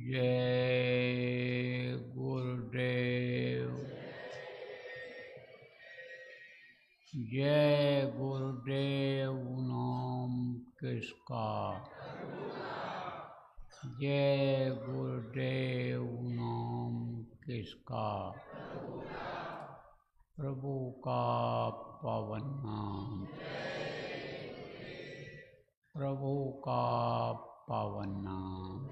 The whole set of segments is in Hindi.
जय गुरुदेव। जय गुरुदेव नाम किसका, जय गुरुदेव नाम किसका, प्रभु का पावन नाम, प्रभु का पावन नाम।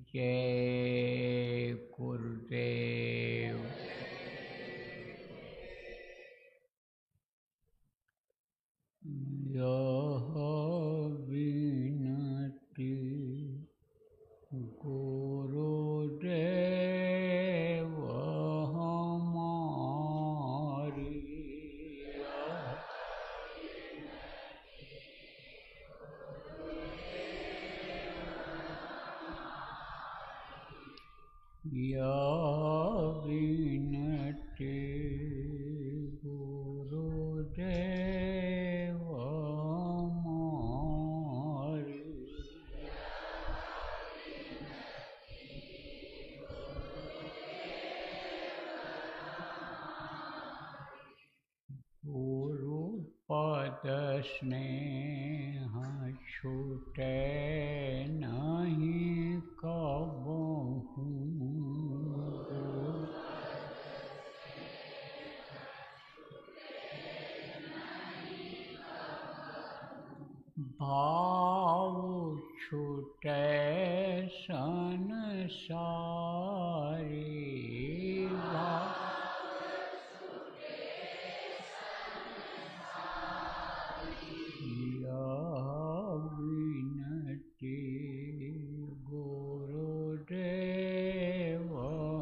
जय गुरुदेव। यह विनती गुरुदेव हमारी, यह विनती गुरुदेव हमारी, गुरु पद स्नेह छूटे नहीं कबहू, भाव छूटे संसारी, यह विनती गुरुदेव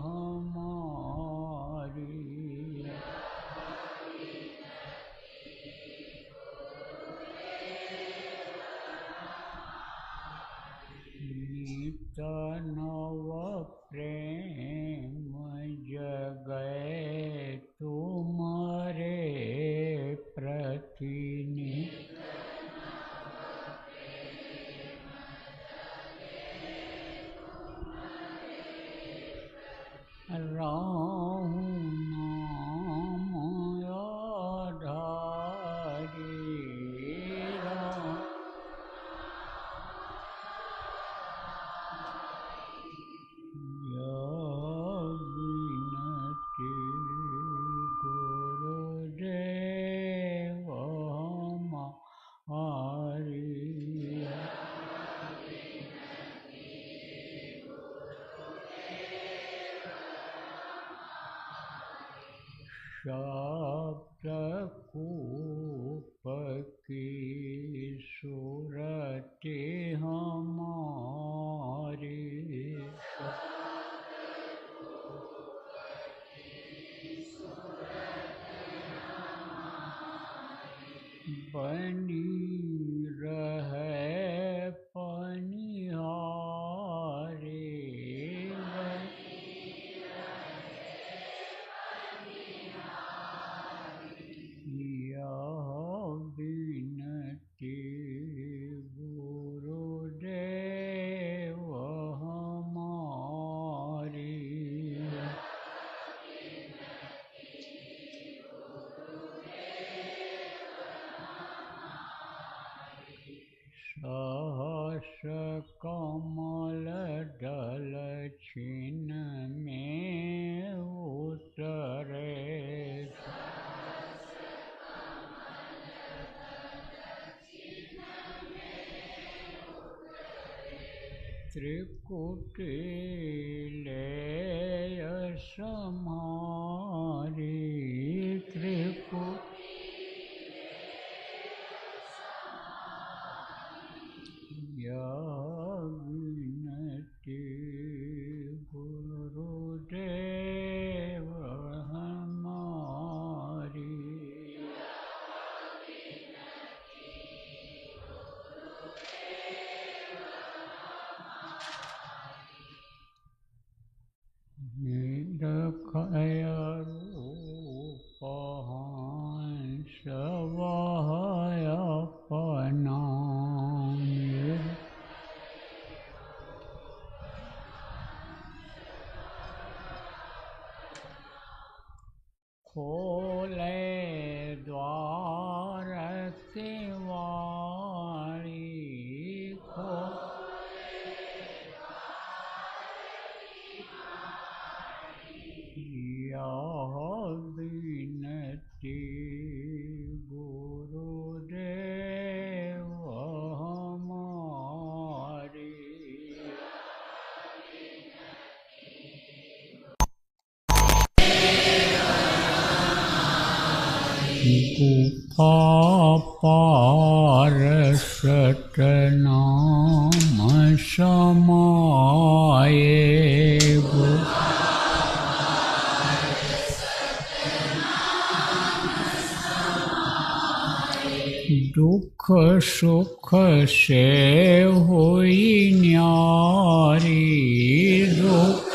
हमारी, नित नव प्रेम जगै तुम्हारे प्रति, राहु नाम आधारी, यह विनती गुरुदेव हमारी, शब्द कूप की सूरति हमारी, बनी रहे पनिहारी, यह विनती गुरुदेव हमारी, सहस कमल दल छिन्न में उतरे, त्रिकुटी ले समारी, त्रिकुटी, यह विनती गुरुदेव हमारी, निरखय रूप हंस वह अपना, खोले द्वार केवाड़ी यह विनती गुरुदेव हमारी। गुफा पार सतनाम समाये दुख सुख से हुई न्यारी। दुख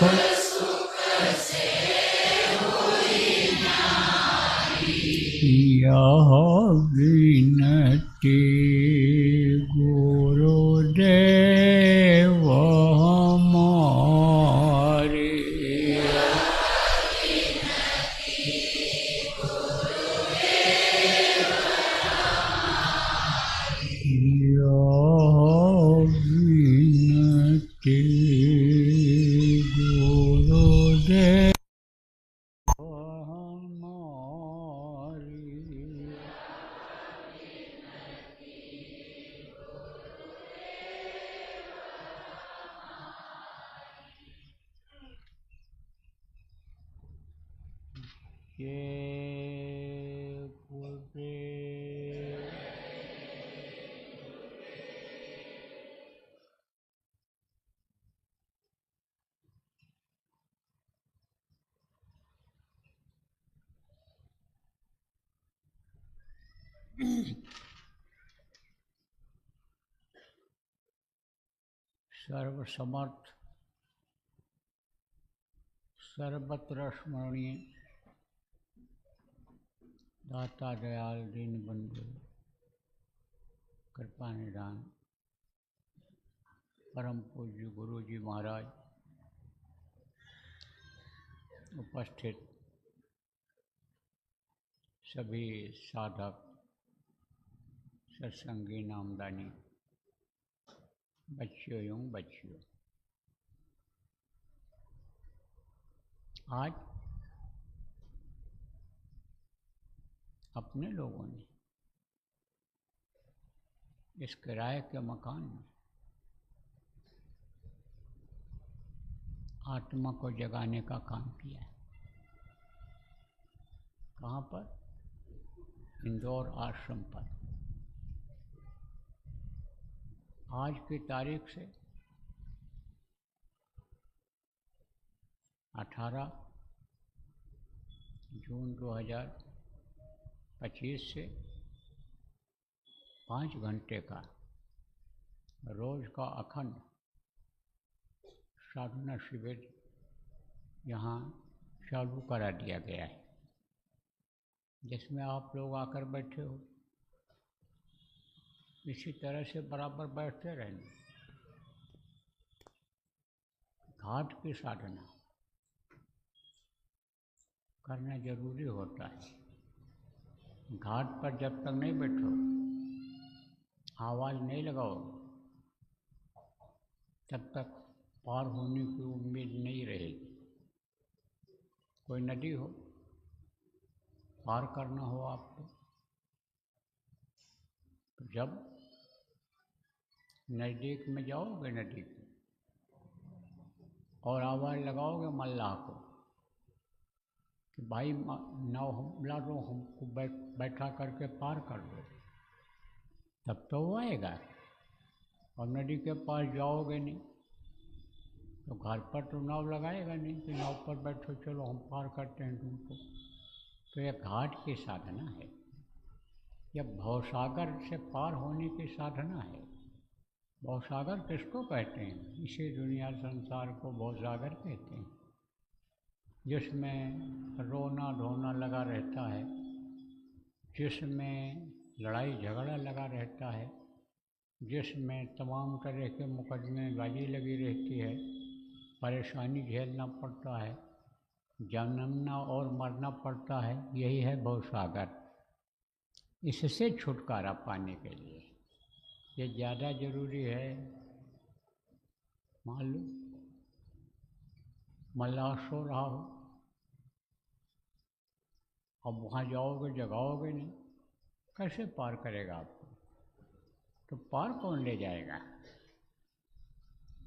यह विनती गुरुदेव हमारी। विनती गुरुदेव हमारी। जय गुरुदेव। सर्वसमर्थ सर्वत्र स्मरणीय दाता दयाल दीन बंधु कृपा निधान परम पूज्य गुरु जी महाराज, उपस्थित सभी साधक सत्संगी नामदानी बच्चियों एवं बच्चियों, आज अपने लोगों ने इस किराए के मकान में आत्मा को जगाने का काम किया है। कहाँ पर? इंदौर आश्रम पर। आज की तारीख से 18 जून 2025 से 5 घंटे का रोज का अखंड साधना शिविर यहाँ चालू करा दिया गया है, जिसमें आप लोग आकर बैठे हो। इसी तरह से बराबर बैठते रहना। घाट की साधना करना जरूरी होता है। घाट पर जब तक नहीं बैठो, आवाज़ नहीं लगाओ, तब तक पार होने की उम्मीद नहीं रहेगी। कोई नदी हो, पार करना हो आपको, तो जब नज़दीक में जाओगे नदी के और आवाज़ लगाओगे मल्लाह को कि भाई नाव ला दो, हमको बैठा करके पार कर दो, तब तो वो आएगा। और नदी के पास जाओगे नहीं तो घर पर तो नाव लगाएगा नहीं कि नाव पर बैठो, चलो हम पार करते हैं तुमको। तो यह घाट की साधना है, यह भवसागर से पार होने की साधना है। भवसागर किसको कहते हैं? इसी दुनिया संसार को भवसागर कहते हैं, जिसमें रोना धोना लगा रहता है, जिसमें लड़ाई झगड़ा लगा रहता है, जिसमें तमाम तरह के मुकदमेबाजी लगी रहती है, परेशानी झेलना पड़ता है, जन्मना और मरना पड़ता है, यही है भवसागर। इससे छुटकारा पाने के लिए ये ज़्यादा ज़रूरी है। मान लो मल्लाह सो रहा हो, अब वहाँ जाओगे जगाओगे नहीं, कैसे पार करेगा आपको? तो पार कौन ले जाएगा?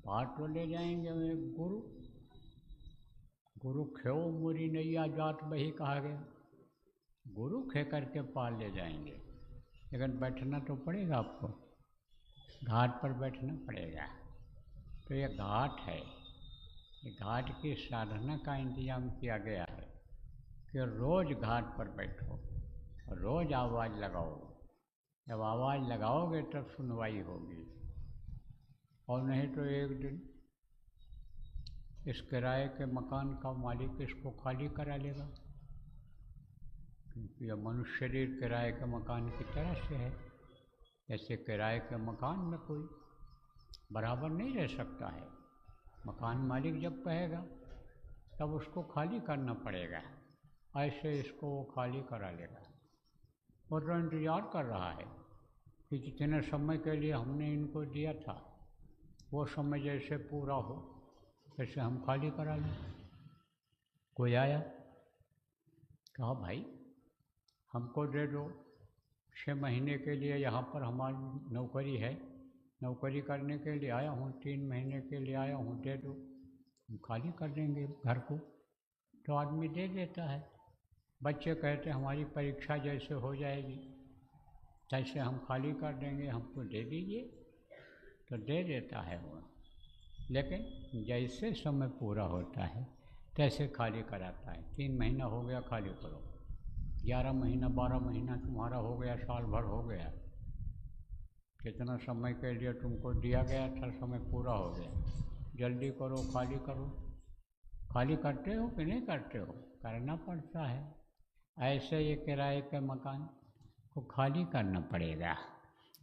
पार तो ले जाएंगे गुरु। गुरु ख्यो मुरी नैया जात बही कहा गया। गुरु खे करके पार ले जाएंगे, लेकिन बैठना तो पड़ेगा आपको, घाट पर बैठना पड़ेगा। तो ये घाट है, ये घाट की साधना का इंतजाम किया गया है कि रोज़ घाट पर बैठो, रोज़ आवाज़ लगाओ। जब आवाज़ लगाओगे तब सुनवाई होगी, और नहीं तो एक दिन इस किराए के मकान का मालिक इसको खाली करा लेगा, क्योंकि यह मनुष्य शरीर किराए के मकान की तरह से है। जैसे किराए के मकान में कोई बराबर नहीं रह सकता है, मकान मालिक जब कहेगा तब उसको खाली करना पड़ेगा, ऐसे इसको वो खाली करा लेगा। वो तो इंतज़ार कर रहा है कि जितने समय के लिए हमने इनको दिया था वो समय जैसे पूरा हो वैसे हम खाली करा लें। कोई आया, कहा भाई हमको दे दो, 6 महीने के लिए यहाँ पर हमारी नौकरी है, नौकरी करने के लिए आया हूँ, 3 महीने के लिए आया हूँ, दे दो, हम खाली कर देंगे घर को। तो आदमी दे देता है। बच्चे कहते हमारी परीक्षा जैसे हो जाएगी तैसे हम खाली कर देंगे, हमको दे दीजिए, तो दे देता है वो। लेकिन जैसे समय पूरा होता है तैसे खाली कराता है। 3 महीना हो गया, खाली करो। 11 महीना 12 महीना तुम्हारा हो गया, साल भर हो गया, कितना समय के लिए तुमको दिया गया था समय पूरा हो गया, जल्दी करो, खाली करो। खाली करते हो कि नहीं करते हो? करना पड़ता है। ऐसे ये किराए के मकान को खाली करना पड़ेगा,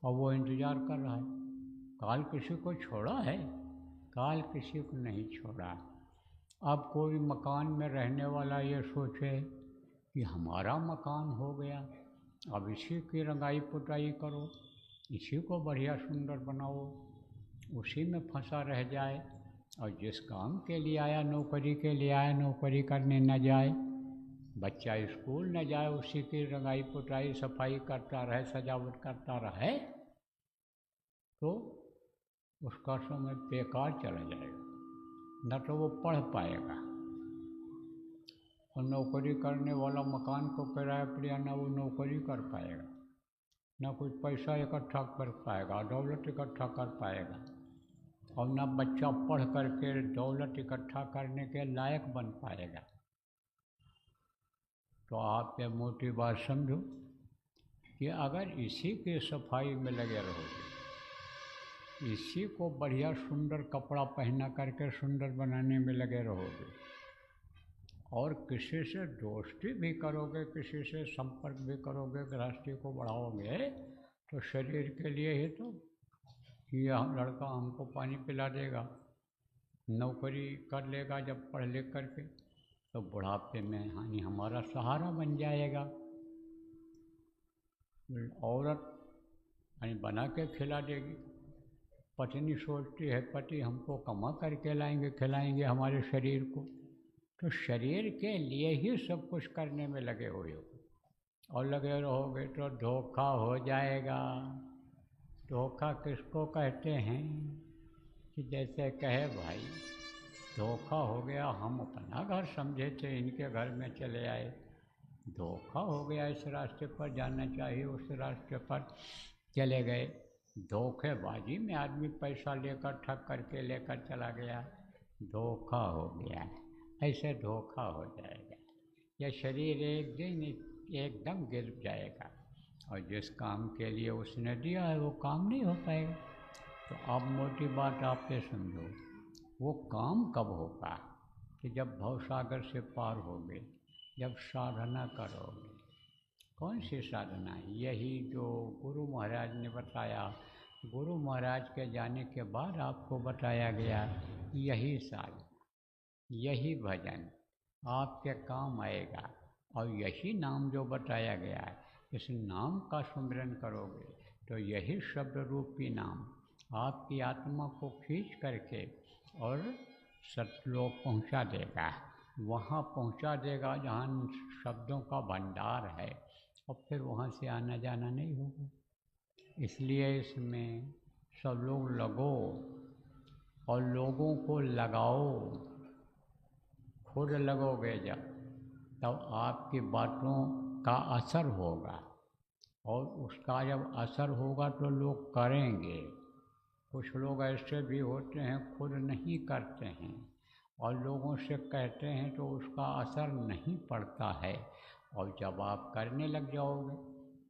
और वो इंतज़ार कर रहा है। काल किसी को छोड़ा है? काल किसी को नहीं छोड़ा। अब कोई मकान में रहने वाला ये सोचे कि हमारा मकान हो गया, अब इसी की रंगाई पुताई करो, इसी को बढ़िया सुंदर बनाओ, उसी में फंसा रह जाए, और जिस काम के लिए आया, नौकरी के लिए आया, नौकरी करने न जाए, बच्चा स्कूल न जाए, उसी की रंगाई पुताई सफाई करता रहे, सजावट करता रहे, तो उसका समय बेकार चला जाएगा। न तो वो पढ़ पाएगा, और नौकरी करने वाला मकान को किराया पर या न वो नौकरी कर पाएगा, न कुछ पैसा इकट्ठा कर पाएगा, दौलत इकट्ठा कर पाएगा, और न बच्चा पढ़ करके दौलत इकट्ठा करने के लायक बन पाएगा। तो आप ये मोटी बात समझो कि अगर इसी की सफाई में लगे रहोगे, इसी को बढ़िया सुंदर कपड़ा पहना करके सुंदर बनाने में लगे रहोगे, और किसी से दोस्ती भी करोगे, किसी से संपर्क भी करोगे, गृहस्थी को बढ़ाओगे, तो शरीर के लिए ही तो कि यह लड़का हमको पानी पिला देगा, नौकरी कर लेगा जब पढ़ लिख करके, तो बुढ़ापे में हानि हमारा सहारा बन जाएगा। औरत यानी बना के खिला देगी, पत्नी सोचती है पति हमको कमा करके लाएंगे, खिलाएंगे हमारे शरीर को, तो शरीर के लिए ही सब कुछ करने में लगे हुए हो, और लगे रहोगे तो धोखा हो जाएगा। धोखा किसको कहते हैं? कि जैसे कहे भाई धोखा हो गया, हम अपना घर समझे थे, इनके घर में चले आए, धोखा हो गया, इस रास्ते पर जाना चाहिए उस रास्ते पर चले गए। धोखेबाजी में आदमी पैसा लेकर ठग करके लेकर चला गया, धोखा हो गया, ऐसे धोखा हो जाएगा। यह शरीर एक दिन एकदम गिर जाएगा, और जिस काम के लिए उसने दिया है वो काम नहीं हो पाएगा। तो अब मोटी बात आप ये समझो, वो काम कब होगा? कि जब भवसागर से पार होगे, जब साधना करोगे। कौन सी साधना? यही जो गुरु महाराज ने बताया, गुरु महाराज के जाने के बाद आपको बताया गया, यही साधना, यही भजन, आपके काम आएगा। और यही नाम जो बताया गया है, इस नाम का सुमिरन करोगे तो यही शब्द रूपी नाम आपकी आत्मा को खींच करके और सतलोक पहुंचा देगा, वहाँ पहुंचा देगा जहाँ शब्दों का भंडार है, और फिर वहाँ से आना जाना नहीं होगा। इसलिए इसमें सब लोग लगो और लोगों को लगाओ। खुद लगोगे जब, तब आपकी बातों का असर होगा, और उसका जब असर होगा तो लोग करेंगे। कुछ लोग ऐसे भी होते हैं खुद नहीं करते हैं और लोगों से कहते हैं तो उसका असर नहीं पड़ता है, और जब आप करने लग जाओगे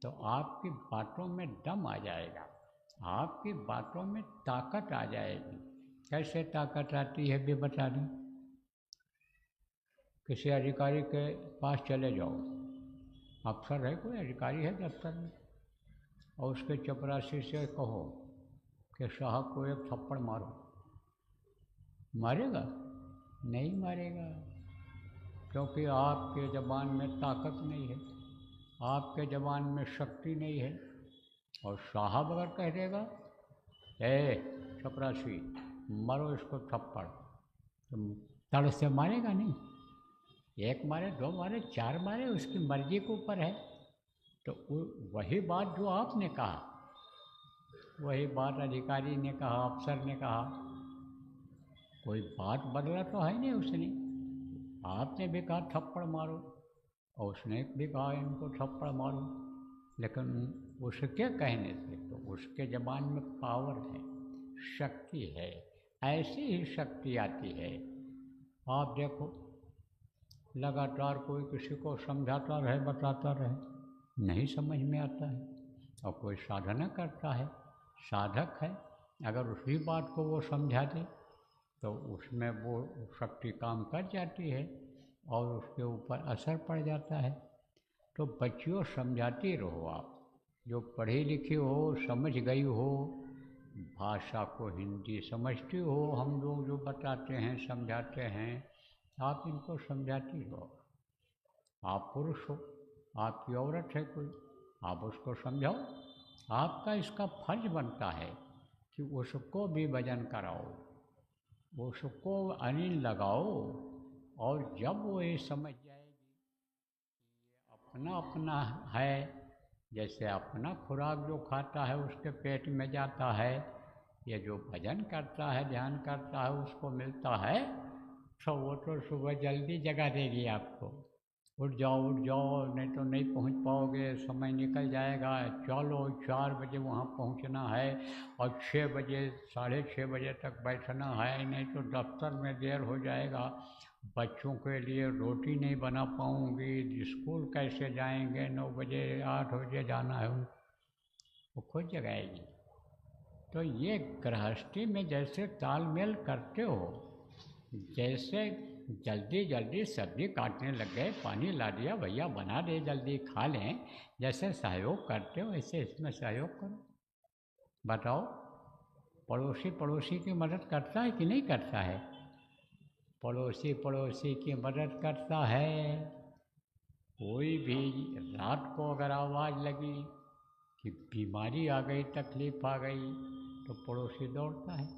तो आपकी बातों में दम आ जाएगा, आपकी बातों में ताकत आ जाएगी। कैसे ताकत आती है भी बता दें। किसी अधिकारी के पास चले जाओ, अफसर है, कोई अधिकारी है दफ्तर में, और उसके चपरासी से कहो कि साहब को एक थप्पड़ मारो, मारेगा? नहीं मारेगा, क्योंकि आपके ज़बान में ताकत नहीं है, आपके ज़बान में शक्ति नहीं है। और साहब अगर कह देगा ए चपरासी मारो इसको थप्पड़, तो तड़ से मारेगा नहीं, एक मारे, दो मारे, चार मारे, उसकी मर्जी के ऊपर है। तो वही बात जो आपने कहा, वही बात अधिकारी ने कहा, अफसर ने कहा, कोई बात बदला तो है नहीं उसने। आपने भी कहा थप्पड़ मारो और उसने भी कहा इनको थप्पड़ मारो, लेकिन उसके कहने से तो उसके ज़बान में पावर है, शक्ति है। ऐसी ही शक्ति आती है। आप देखो, लगातार कोई किसी को समझाता रहे, बताता रहे, नहीं समझ में आता है, और कोई साधना करता है, साधक है, अगर उसी बात को वो समझा दे तो उसमें वो शक्ति काम कर जाती है और उसके ऊपर असर पड़ जाता है। तो बच्चियों समझाती रहो, आप जो पढ़ी लिखी हो, समझ गई हो भाषा को, हिंदी समझती हो, हम लोग जो बताते हैं समझाते हैं, आप इनको समझाती हो। आप पुरुष हो, आपकी औरत है कोई, आप उसको समझाओ। आपका इसका फर्ज बनता है कि उसको भी भजन कराओ, उसको अनिल लगाओ, और जब वो ये समझ जाएगी कि ये अपना अपना है, जैसे अपना खुराक जो खाता है उसके पेट में जाता है, ये जो भजन करता है, ध्यान करता है, उसको मिलता है, तो वो तो सुबह जल्दी जगा देगी आपको, उठ जाओ, नहीं तो नहीं पहुंच पाओगे, समय निकल जाएगा, चलो 4 बजे वहाँ पहुंचना है और 6 बजे 6:30 बजे तक बैठना है, नहीं तो दफ्तर में देर हो जाएगा, बच्चों के लिए रोटी नहीं बना पाऊंगी, स्कूल कैसे जाएंगे, 9 बजे 8 बजे जाना है उनको, वो खुद जगाएगी। तो ये गृहस्थी में जैसे तालमेल करते हो, जैसे जल्दी जल्दी सब्जी काटने लग गए, पानी ला दिया, भैया बना दे, जल्दी खा लें, जैसे सहयोग करते हो ऐसे इसमें सहयोग करो। बताओ, पड़ोसी पड़ोसी की मदद करता है कि नहीं करता है? पड़ोसी पड़ोसी की मदद करता है। कोई भी रात को अगर आवाज़ लगी कि बीमारी आ गई, तकलीफ़ आ गई, तो पड़ोसी दौड़ता है।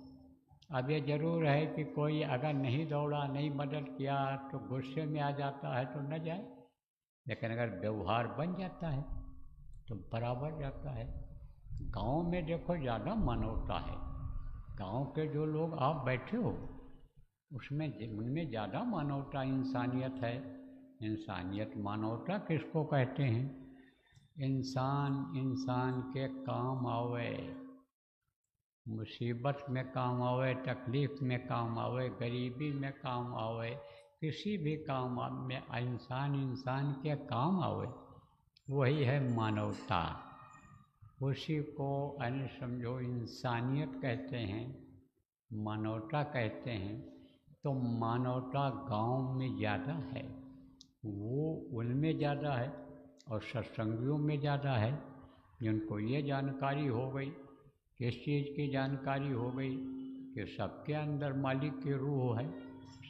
अब ये ज़रूर है कि कोई अगर नहीं दौड़ा, नहीं मदद किया, तो गुस्से में आ जाता है तो न जाए, लेकिन अगर व्यवहार बन जाता है तो बराबर जाता है। गांव में देखो ज़्यादा मानवता है, गांव के जो लोग आप बैठे हो उसमें उनमें ज़्यादा मानवता, इंसानियत है। इंसानियत, मानवता किसको कहते हैं? इंसान इंसान के काम आवे, मुसीबत में काम आवे, तकलीफ़ में काम आवे, गरीबी में काम आवे, किसी भी काम में इंसान इंसान के काम आवे, वही है मानवता। उसी को अन्य समझो इंसानियत कहते हैं, मानवता कहते हैं। तो मानवता गांव में ज़्यादा है, वो उनमें ज़्यादा है, और सत्संगियों में ज़्यादा है, जिनको ये जानकारी हो गई, किस चीज़ की जानकारी हो गई कि सबके अंदर मालिक की रूह है,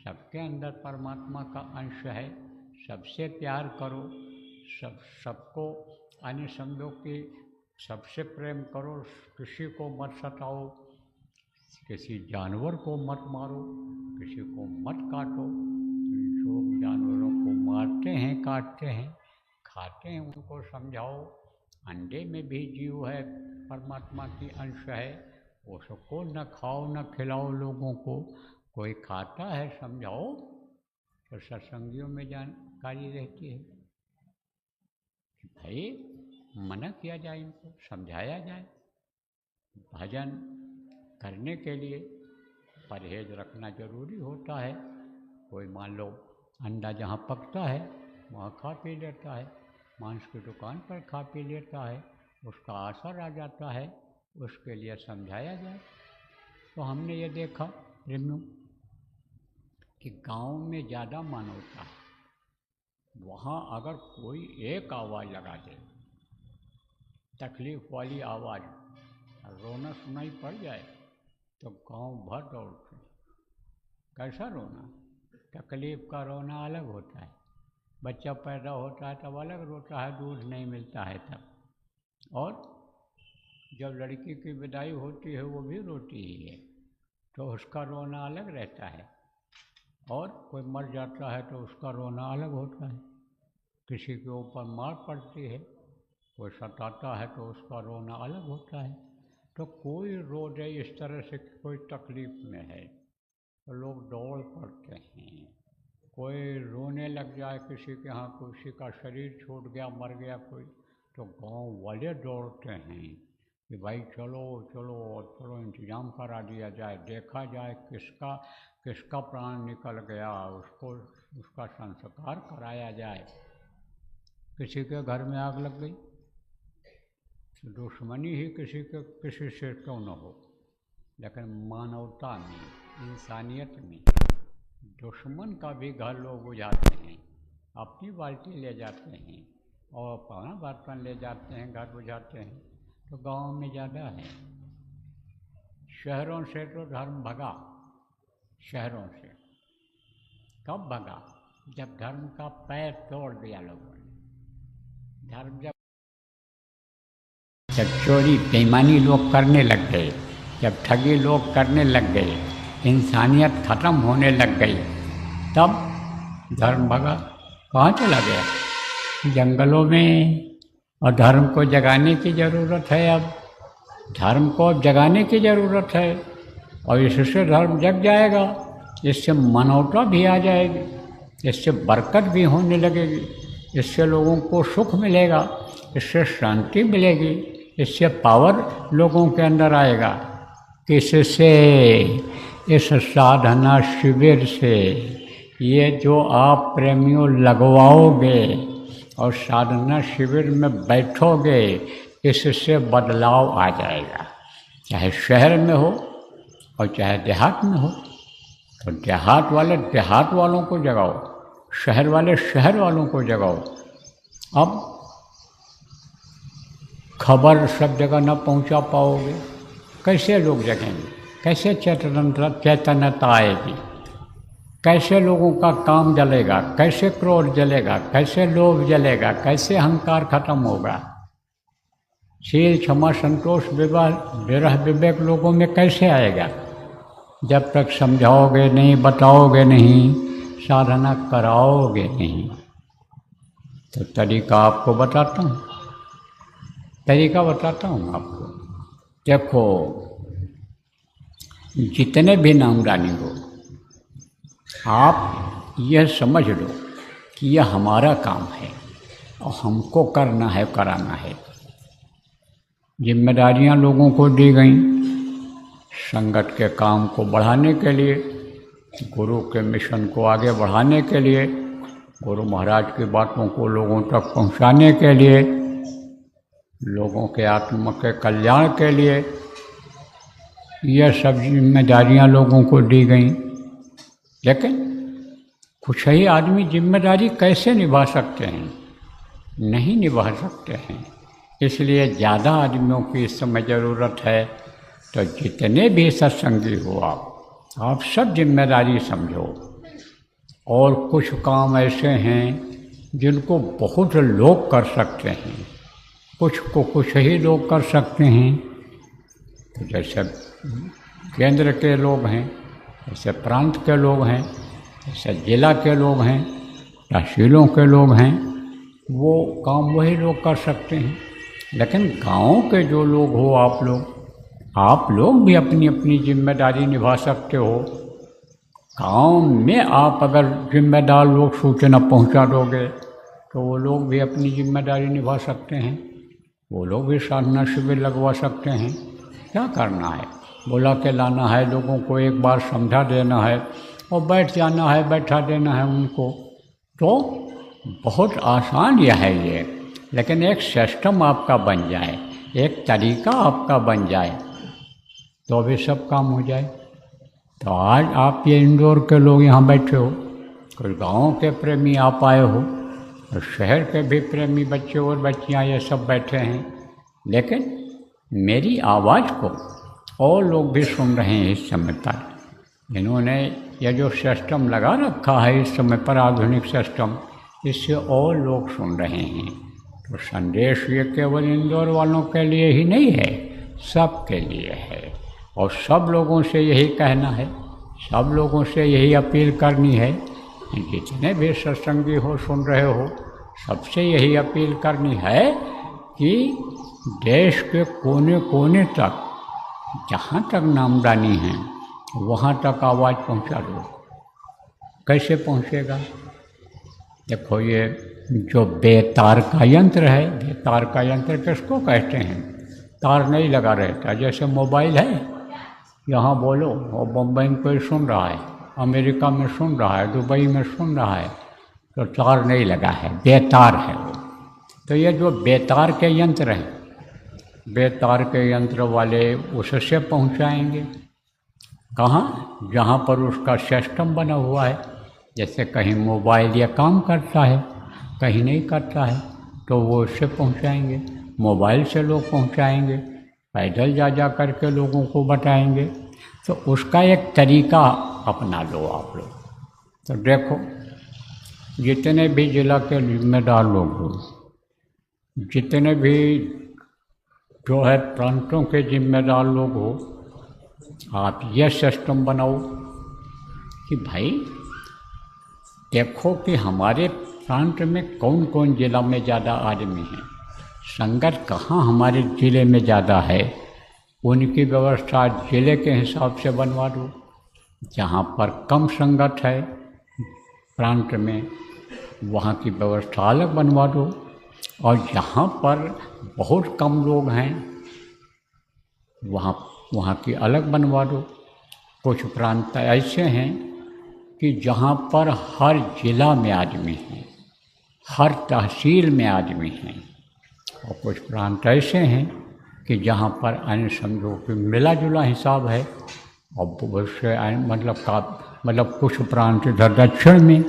सबके अंदर परमात्मा का अंश है, सबसे प्यार करो, सबको अन्य समझो कि सबसे प्रेम करो, किसी को मत सताओ, किसी जानवर को मत मारो, किसी को मत काटो। जो जानवरों को मारते हैं, काटते हैं, खाते हैं, उनको समझाओ। अंडे में भी जीव है, परमात्मा की अंश है, उसको न खाओ न खिलाओ लोगों को। कोई खाता है समझाओ, तो सत्संगियों में जानकारी रहती है कि भाई मना किया जाए, इनको समझाया जाए। भजन करने के लिए परहेज रखना जरूरी होता है। कोई मान लो अंडा जहाँ पकता है वहाँ खा पी लेता है, मांस की दुकान पर खा पी लेता है, उसका असर आ जाता है, उसके लिए समझाया जाए। तो हमने ये देखा रिम्यू कि गांव में ज़्यादा मानवता है। वहाँ अगर कोई एक आवाज़ लगा दे, तकलीफ़ वाली आवाज़, रोना सुनाई पड़ जाए तो गांव भर दौड़ते हैं। कैसा रोना? तकलीफ़ का रोना अलग होता है। बच्चा पैदा होता है तब अलग रोता है, दूध नहीं मिलता है तब। और जब लड़की की विदाई होती है वो भी रोती ही है, तो उसका रोना अलग रहता है। और कोई मर जाता है तो उसका रोना अलग होता है। किसी के ऊपर मार पड़ती है, कोई सताता है तो उसका रोना अलग होता है। तो कोई रो दे इस तरह से कि कोई तकलीफ़ में है तो लोग दौड़ पड़ते हैं। कोई रोने लग जाए, किसी के यहाँ किसी का शरीर छूट गया, मर गया कोई, तो गांव वाले दौड़ते हैं कि भाई चलो चलो चलो इंतज़ाम करा दिया जाए, देखा जाए किसका प्राण निकल गया, उसको उसका संस्कार कराया जाए। किसी के घर में आग लग गई, दुश्मनी ही किसी से क्यों न हो, लेकिन मानवता में, इंसानियत में दुश्मन का भी घर लोग बुझाते हैं, अपनी बाल्टी ले जाते हैं और अपना बर्तन ले जाते हैं, घर बुझाते हैं। तो गांव में ज़्यादा है। शहरों से तो धर्म भगा, शहरों से कब भगा? जब धर्म का पैर तोड़ दिया लोगों ने। धर्म जब चोरी बेईमानी लोग करने लग गए, जब ठगी लोग करने लग गए, इंसानियत ख़त्म होने लग गई, तब धर्म भगा। कहाँ चला गया? जंगलों में। और धर्म को जगाने की ज़रूरत है। अब धर्म को अब जगाने की ज़रूरत है, और इससे धर्म जग जाएगा, इससे मानवता भी आ जाएगी, इससे बरकत भी होने लगेगी, इससे लोगों को सुख मिलेगा, इससे शांति मिलेगी, इससे पावर लोगों के अंदर आएगा। किससे? इस साधना शिविर से। ये जो आप प्रेमियों लगवाओगे और साधना शिविर में बैठोगे, इससे बदलाव आ जाएगा। चाहे शहर में हो और चाहे देहात में हो। तो देहात वाले देहात वालों को जगाओ, शहर वाले शहर वालों को जगाओ। अब खबर सब जगह न पहुंचा पाओगे, कैसे लोग जगेंगे? कैसे चैतन्यता आएगी? कैसे लोगों का काम जलेगा? कैसे क्रोध जलेगा? कैसे लोभ जलेगा? कैसे अहंकार खत्म होगा? शील, क्षमा, संतोष, विरह, विवेक लोगों में कैसे आएगा? जब तक समझाओगे नहीं, बताओगे नहीं, साधना कराओगे नहीं। तो तरीका आपको बताता हूँ, तरीका बताता हूँ आपको। देखो, जितने भी नामदानी हो, आप यह समझ लो कि यह हमारा काम है और हमको करना है, कराना है। जिम्मेदारियां लोगों को दी गई संगत के काम को बढ़ाने के लिए, गुरु के मिशन को आगे बढ़ाने के लिए, गुरु महाराज की बातों को लोगों तक पहुंचाने के लिए, लोगों के आत्मा के कल्याण के लिए। यह सब जिम्मेदारियां लोगों को दी गई, लेकिन कुछ ही आदमी जिम्मेदारी कैसे निभा सकते हैं? नहीं निभा सकते हैं। इसलिए ज़्यादा आदमियों की इस समय ज़रूरत है। तो जितने भी सत्संगी हो आप सब जिम्मेदारी समझो और कुछ काम ऐसे हैं जिनको बहुत लोग कर सकते हैं, कुछ को कुछ ही लोग कर सकते हैं। तो जैसे केंद्र के लोग हैं, जैसे प्रांत के लोग हैं, जैसे जिला के लोग हैं, तहसीलों के लोग हैं, वो काम वही लोग कर सकते हैं। लेकिन गाँव के जो लोग हो, आप लोग भी अपनी अपनी जिम्मेदारी निभा सकते हो। गाँव में आप अगर जिम्मेदार लोग सूचना पहुंचा दोगे तो वो लोग भी अपनी जिम्मेदारी निभा सकते हैं, वो लोग भी साधना शिविर लगवा सकते हैं। क्या करना है, बुला के लाना है लोगों को, एक बार समझा देना है और बैठ जाना है, बैठा देना है उनको। तो बहुत आसान यह है ये, लेकिन एक सिस्टम आपका बन जाए, एक तरीका आपका बन जाए तो भी सब काम हो जाए। तो आज आप ये इंदौर के लोग यहाँ बैठे हो, कुछ गाँव के प्रेमी आप आए हो, और शहर के भी प्रेमी बच्चे और बच्चियाँ ये सब बैठे हैं, लेकिन मेरी आवाज़ को और लोग भी सुन रहे हैं इस समय पर। इन्होंने ये जो सिस्टम लगा रखा है इस समय पर, आधुनिक सिस्टम, इससे और लोग सुन रहे हैं। तो संदेश ये केवल इंदौर वालों के लिए ही नहीं है, सबके लिए है। और सब लोगों से यही कहना है, सब लोगों से यही अपील करनी है, जितने भी सत्संगी हो, सुन रहे हो, सबसे यही अपील करनी है कि देश के कोने कोने तक, जहाँ तक नामदानी है वहाँ तक आवाज़ पहुँचा दो। कैसे पहुँचेगा? देखो, ये जो बेतार का यंत्र है, बेतार का यंत्र किसको कहते हैं? तार नहीं लगा रहता, जैसे मोबाइल है, यहाँ बोलो और बम्बई में कोई सुन रहा है, अमेरिका में सुन रहा है, दुबई में सुन रहा है, तो तार नहीं लगा है, बेतार है वो। तो ये जो बेतार के यंत्र हैं, बेतार के यंत्र वाले उससे पहुँचाएंगे कहाँ? जहाँ पर उसका सिस्टम बना हुआ है। जैसे कहीं मोबाइल या काम करता है, कहीं नहीं करता है, तो वो उससे पहुँचाएंगे। मोबाइल से लोग पहुँचाएंगे, पैदल जा करके लोगों को बताएंगे। तो उसका एक तरीका अपना लो आप लोग। तो देखो, जितने भी जिला के जिम्मेदार लोग हो, जितने भी जो है प्रांतों के जिम्मेदार लोग हो, आप यह सिस्टम बनाओ कि भाई देखो कि हमारे प्रांत में कौन कौन जिला में ज़्यादा आदमी हैं, संगत कहाँ हमारे ज़िले में ज़्यादा है, उनकी व्यवस्था ज़िले के हिसाब से बनवा दो। जहाँ पर कम संगत है प्रांत में, वहाँ की व्यवस्था अलग बनवा दो, और जहाँ पर बहुत कम लोग हैं वहाँ की अलग बनवा दो। कुछ प्रांत ऐसे हैं कि जहाँ पर हर जिला में आदमी हैं, हर तहसील में आदमी हैं, और कुछ प्रांत ऐसे हैं कि जहाँ पर अन्य समझो कि मिला जुला हिसाब है। और उससे मतलब कुछ प्रांत इधर दक्षिण में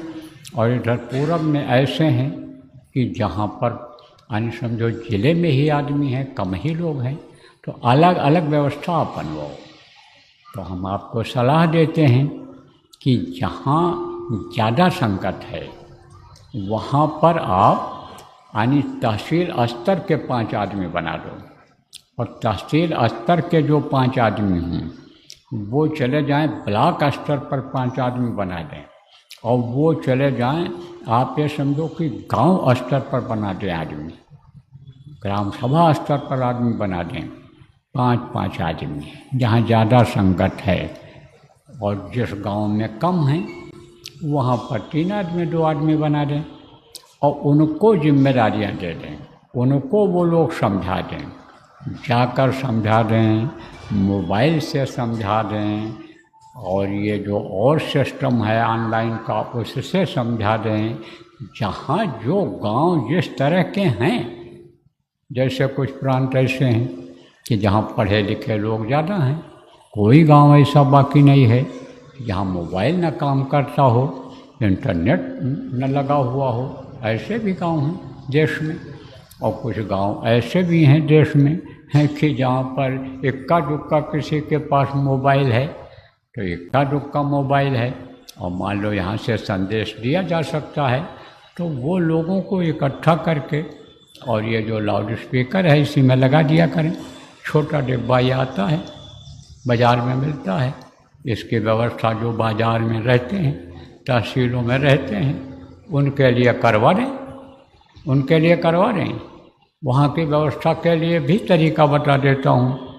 और इधर पूरब में ऐसे हैं कि जहाँ पर अन्य समझो ज़िले में ही आदमी हैं, कम ही लोग हैं, तो अलग अलग व्यवस्था आप बनवाओ। तो हम आपको सलाह देते हैं कि जहाँ ज़्यादा संकट है वहाँ पर आप यानी तहसील स्तर के 5 आदमी बना दो, और तहसील स्तर के जो 5 आदमी हों वो चले जाएं ब्लॉक स्तर पर 5 आदमी बना दें, और वो चले जाएं, आप ये समझो कि गांव स्तर पर बना दें आदमी, ग्राम सभा स्तर पर आदमी बना दें 5-5 आदमी, जहाँ ज़्यादा संकट है। और जिस गांव में कम है वहाँ पर 3 आदमी 2 आदमी बना दें, और उनको जिम्मेदारियाँ दे दें, उनको वो लोग समझा दें, जाकर समझा दें, मोबाइल से समझा दें, और ये जो और सिस्टम है ऑनलाइन का उससे समझा दें। जहाँ जो गांव जिस तरह के हैं, जैसे कुछ प्रांत ऐसे हैं कि जहाँ पढ़े लिखे लोग ज़्यादा हैं, कोई गांव ऐसा बाकी नहीं है जहाँ मोबाइल न काम करता हो, इंटरनेट न लगा हुआ हो। ऐसे भी गांव हैं देश में, और कुछ गांव ऐसे भी हैं देश में हैं कि जहाँ पर इक्का दुक्का किसी के पास मोबाइल है, तो इक्का दुक्का मोबाइल है, और मान लो यहाँ से संदेश दिया जा सकता है, तो वो लोगों को इकट्ठा करके और ये जो लाउड स्पीकर है इसी में लगा दिया करें। छोटा डिब्बा ये आता है, बाज़ार में मिलता है। इसकी व्यवस्था जो बाज़ार में रहते हैं, तहसीलों में रहते हैं, उनके लिए करवा दें, उनके लिए करवा दें। वहाँ की व्यवस्था के लिए भी तरीका बता देता हूँ।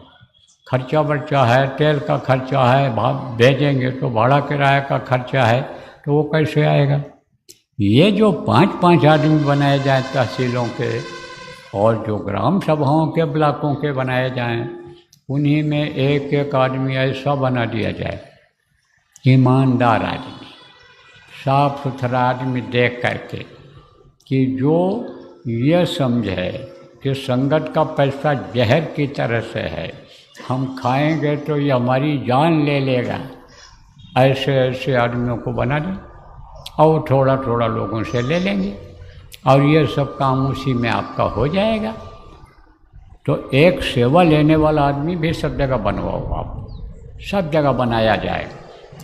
खर्चा बर्चा है, तेल का खर्चा है, भेजेंगे तो भाड़ा किराया का खर्चा है, तो वो कैसे आएगा। ये जो 5-5 आदमी बनाए जाएं तहसीलों के, और जो ग्राम सभाओं के ब्लॉकों के बनाए जाएं, उन्हीं में एक एक आदमी ऐसा बना दिया जाए, ईमानदार आदमी, साफ सुथरा आदमी देख करके, कि जो ये समझे कि संगत का पैसा जहर की तरह से है, हम खाएंगे तो ये हमारी जान ले लेगा, ऐसे ऐसे आदमियों को बना दें और थोड़ा थोड़ा लोगों से ले लेंगे और ये सब काम उसी में आपका हो जाएगा। तो एक सेवा लेने वाला आदमी भी सब जगह बनवाओ, आप सब जगह बनाया जाए।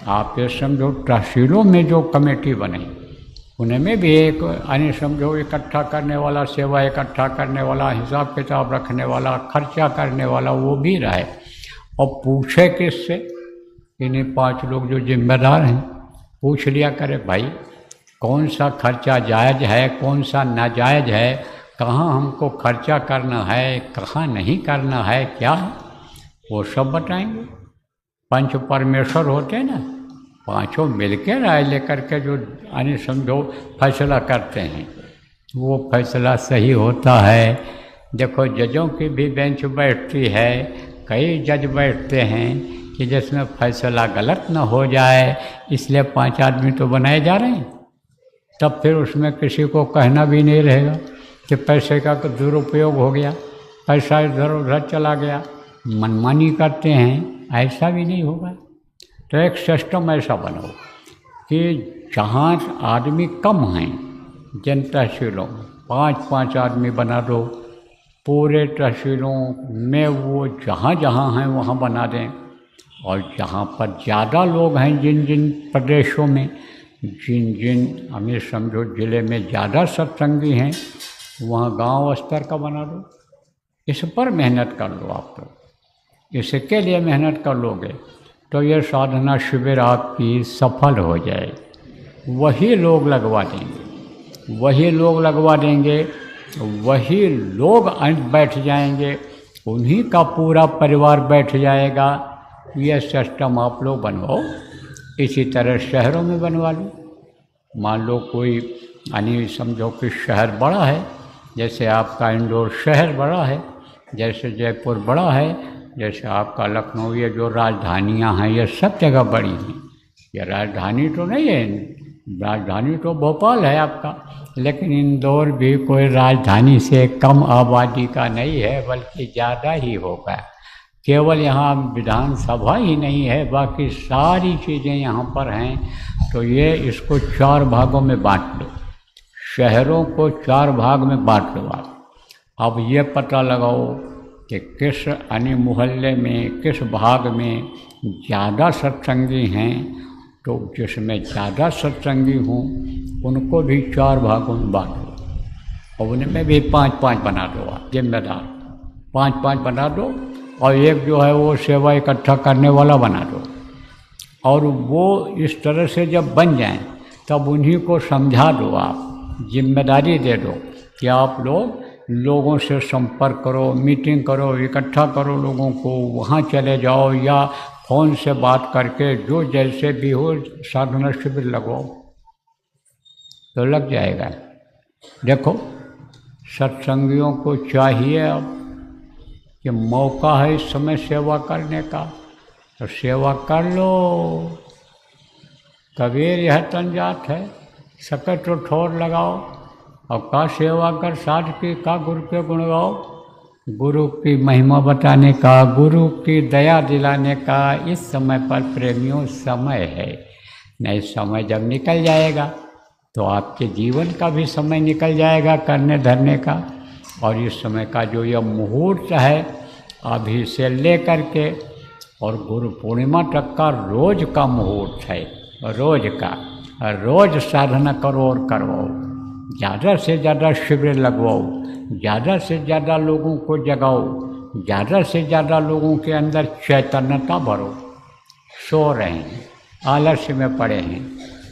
आप ये समझो तहसीलों में जो कमेटी बने उनमें भी एक यानी समझो इकट्ठा करने वाला, सेवा इकट्ठा करने वाला, हिसाब किताब रखने वाला, खर्चा करने वाला, वो भी रहे और पूछे किससे, इन्हीं 5 लोग जो जिम्मेदार हैं पूछ लिया करे, भाई कौन सा खर्चा जायज़ है, कौन सा नाजायज़ है, कहाँ हमको खर्चा करना है, कहाँ नहीं करना है, क्या है, वो सब बताएंगे। पंच परमेश्वर होते हैं ना, पांचों मिलकर राय लेकर के जो यानी समझो फैसला करते हैं, वो फैसला सही होता है। देखो जजों की भी बेंच बैठती है, कई जज बैठते हैं कि जिसमें फैसला गलत न हो जाए, इसलिए 5 आदमी तो बनाए जा रहे हैं। तब फिर उसमें किसी को कहना भी नहीं रहेगा कि पैसे का दुरुपयोग हो गया, पैसा इधर उधर चला गया, मनमानी करते हैं, ऐसा भी नहीं होगा। तो एक सिस्टम ऐसा बनाओ कि जहाँ आदमी कम हैं, जिन तहसीलों में 5-5 आदमी बना दो, पूरे तहसीलों में वो जहाँ जहाँ हैं वहाँ बना दें। और जहाँ पर ज़्यादा लोग हैं, जिन जिन प्रदेशों में, जिन जिन हमें समझो ज़िले में ज़्यादा सत्संगी हैं, वहाँ गांव स्तर का बना दो। इस पर मेहनत कर लो आप लोग, इसके लिए मेहनत कर लोगे तो ये साधना शिविर आपकी सफल हो जाए। वही लोग लगवा देंगे, वही लोग लगवा देंगे, वही लोग बैठ जाएंगे, उन्हीं का पूरा परिवार बैठ जाएगा। यह सिस्टम आप लोग बनवाओ। इसी तरह शहरों में बनवा लो। मान लो कोई यानी समझो कि शहर बड़ा है, जैसे आपका इंदौर शहर बड़ा है, जैसे जयपुर बड़ा है, जैसे आपका लखनऊ, ये जो राजधानियां हैं ये सब जगह बड़ी हैं। ये राजधानी तो नहीं है, राजधानी तो भोपाल है आपका, लेकिन इंदौर भी कोई राजधानी से कम आबादी का नहीं है, बल्कि ज़्यादा ही होगा। केवल यहाँ विधानसभा ही नहीं है, बाकी सारी चीज़ें यहाँ पर हैं। तो ये इसको 4 भागों में बांट लो, शहरों को 4 भाग में बांट लो आप। अब ये पता लगाओ कि किस यानी मोहल्ले में, किस भाग में ज़्यादा सत्संगी हैं, तो जिसमें ज़्यादा सत्संगी हों उनको भी 4 भागों में बांट दो और उनमें भी 5-5 बना दो आप जिम्मेदार, 5-5 बना दो। और एक जो है वो सेवा इकट्ठा करने वाला बना दो। और वो इस तरह से जब बन जाएं तब उन्हीं को समझा दो, आप जिम्मेदारी दे दो कि आप लोगों से संपर्क करो, मीटिंग करो, इकट्ठा करो लोगों को, वहाँ चले जाओ या फ़ोन से बात करके जो जैसे भी हो साधना शिविर लगवाओ तो लग जाएगा। देखो सत्संगियों को चाहिए अब कि मौका है इस समय सेवा करने का, तो सेवा कर लो। कबीर यह तंजात है, सके तो ठोर लगाओ और का सेवा कर साध की, का गुरु के गुण गाओ, गुरु की महिमा बताने का, गुरु की दया दिलाने का इस समय पर प्रेमियों समय है। नहीं समय जब निकल जाएगा तो आपके जीवन का भी समय निकल जाएगा करने धरने का। और इस समय का जो यह मुहूर्त है अभी से ले कर के और गुरु पूर्णिमा तक का रोज का मुहूर्त है। रोज का, रोज साधना करो और करवाओ, ज़्यादा से ज़्यादा शिविर लगवाओ, ज़्यादा से ज़्यादा लोगों को जगाओ, ज़्यादा से ज़्यादा लोगों के अंदर चैतन्यता भरो। सो रहे हैं, आलस्य में पड़े हैं,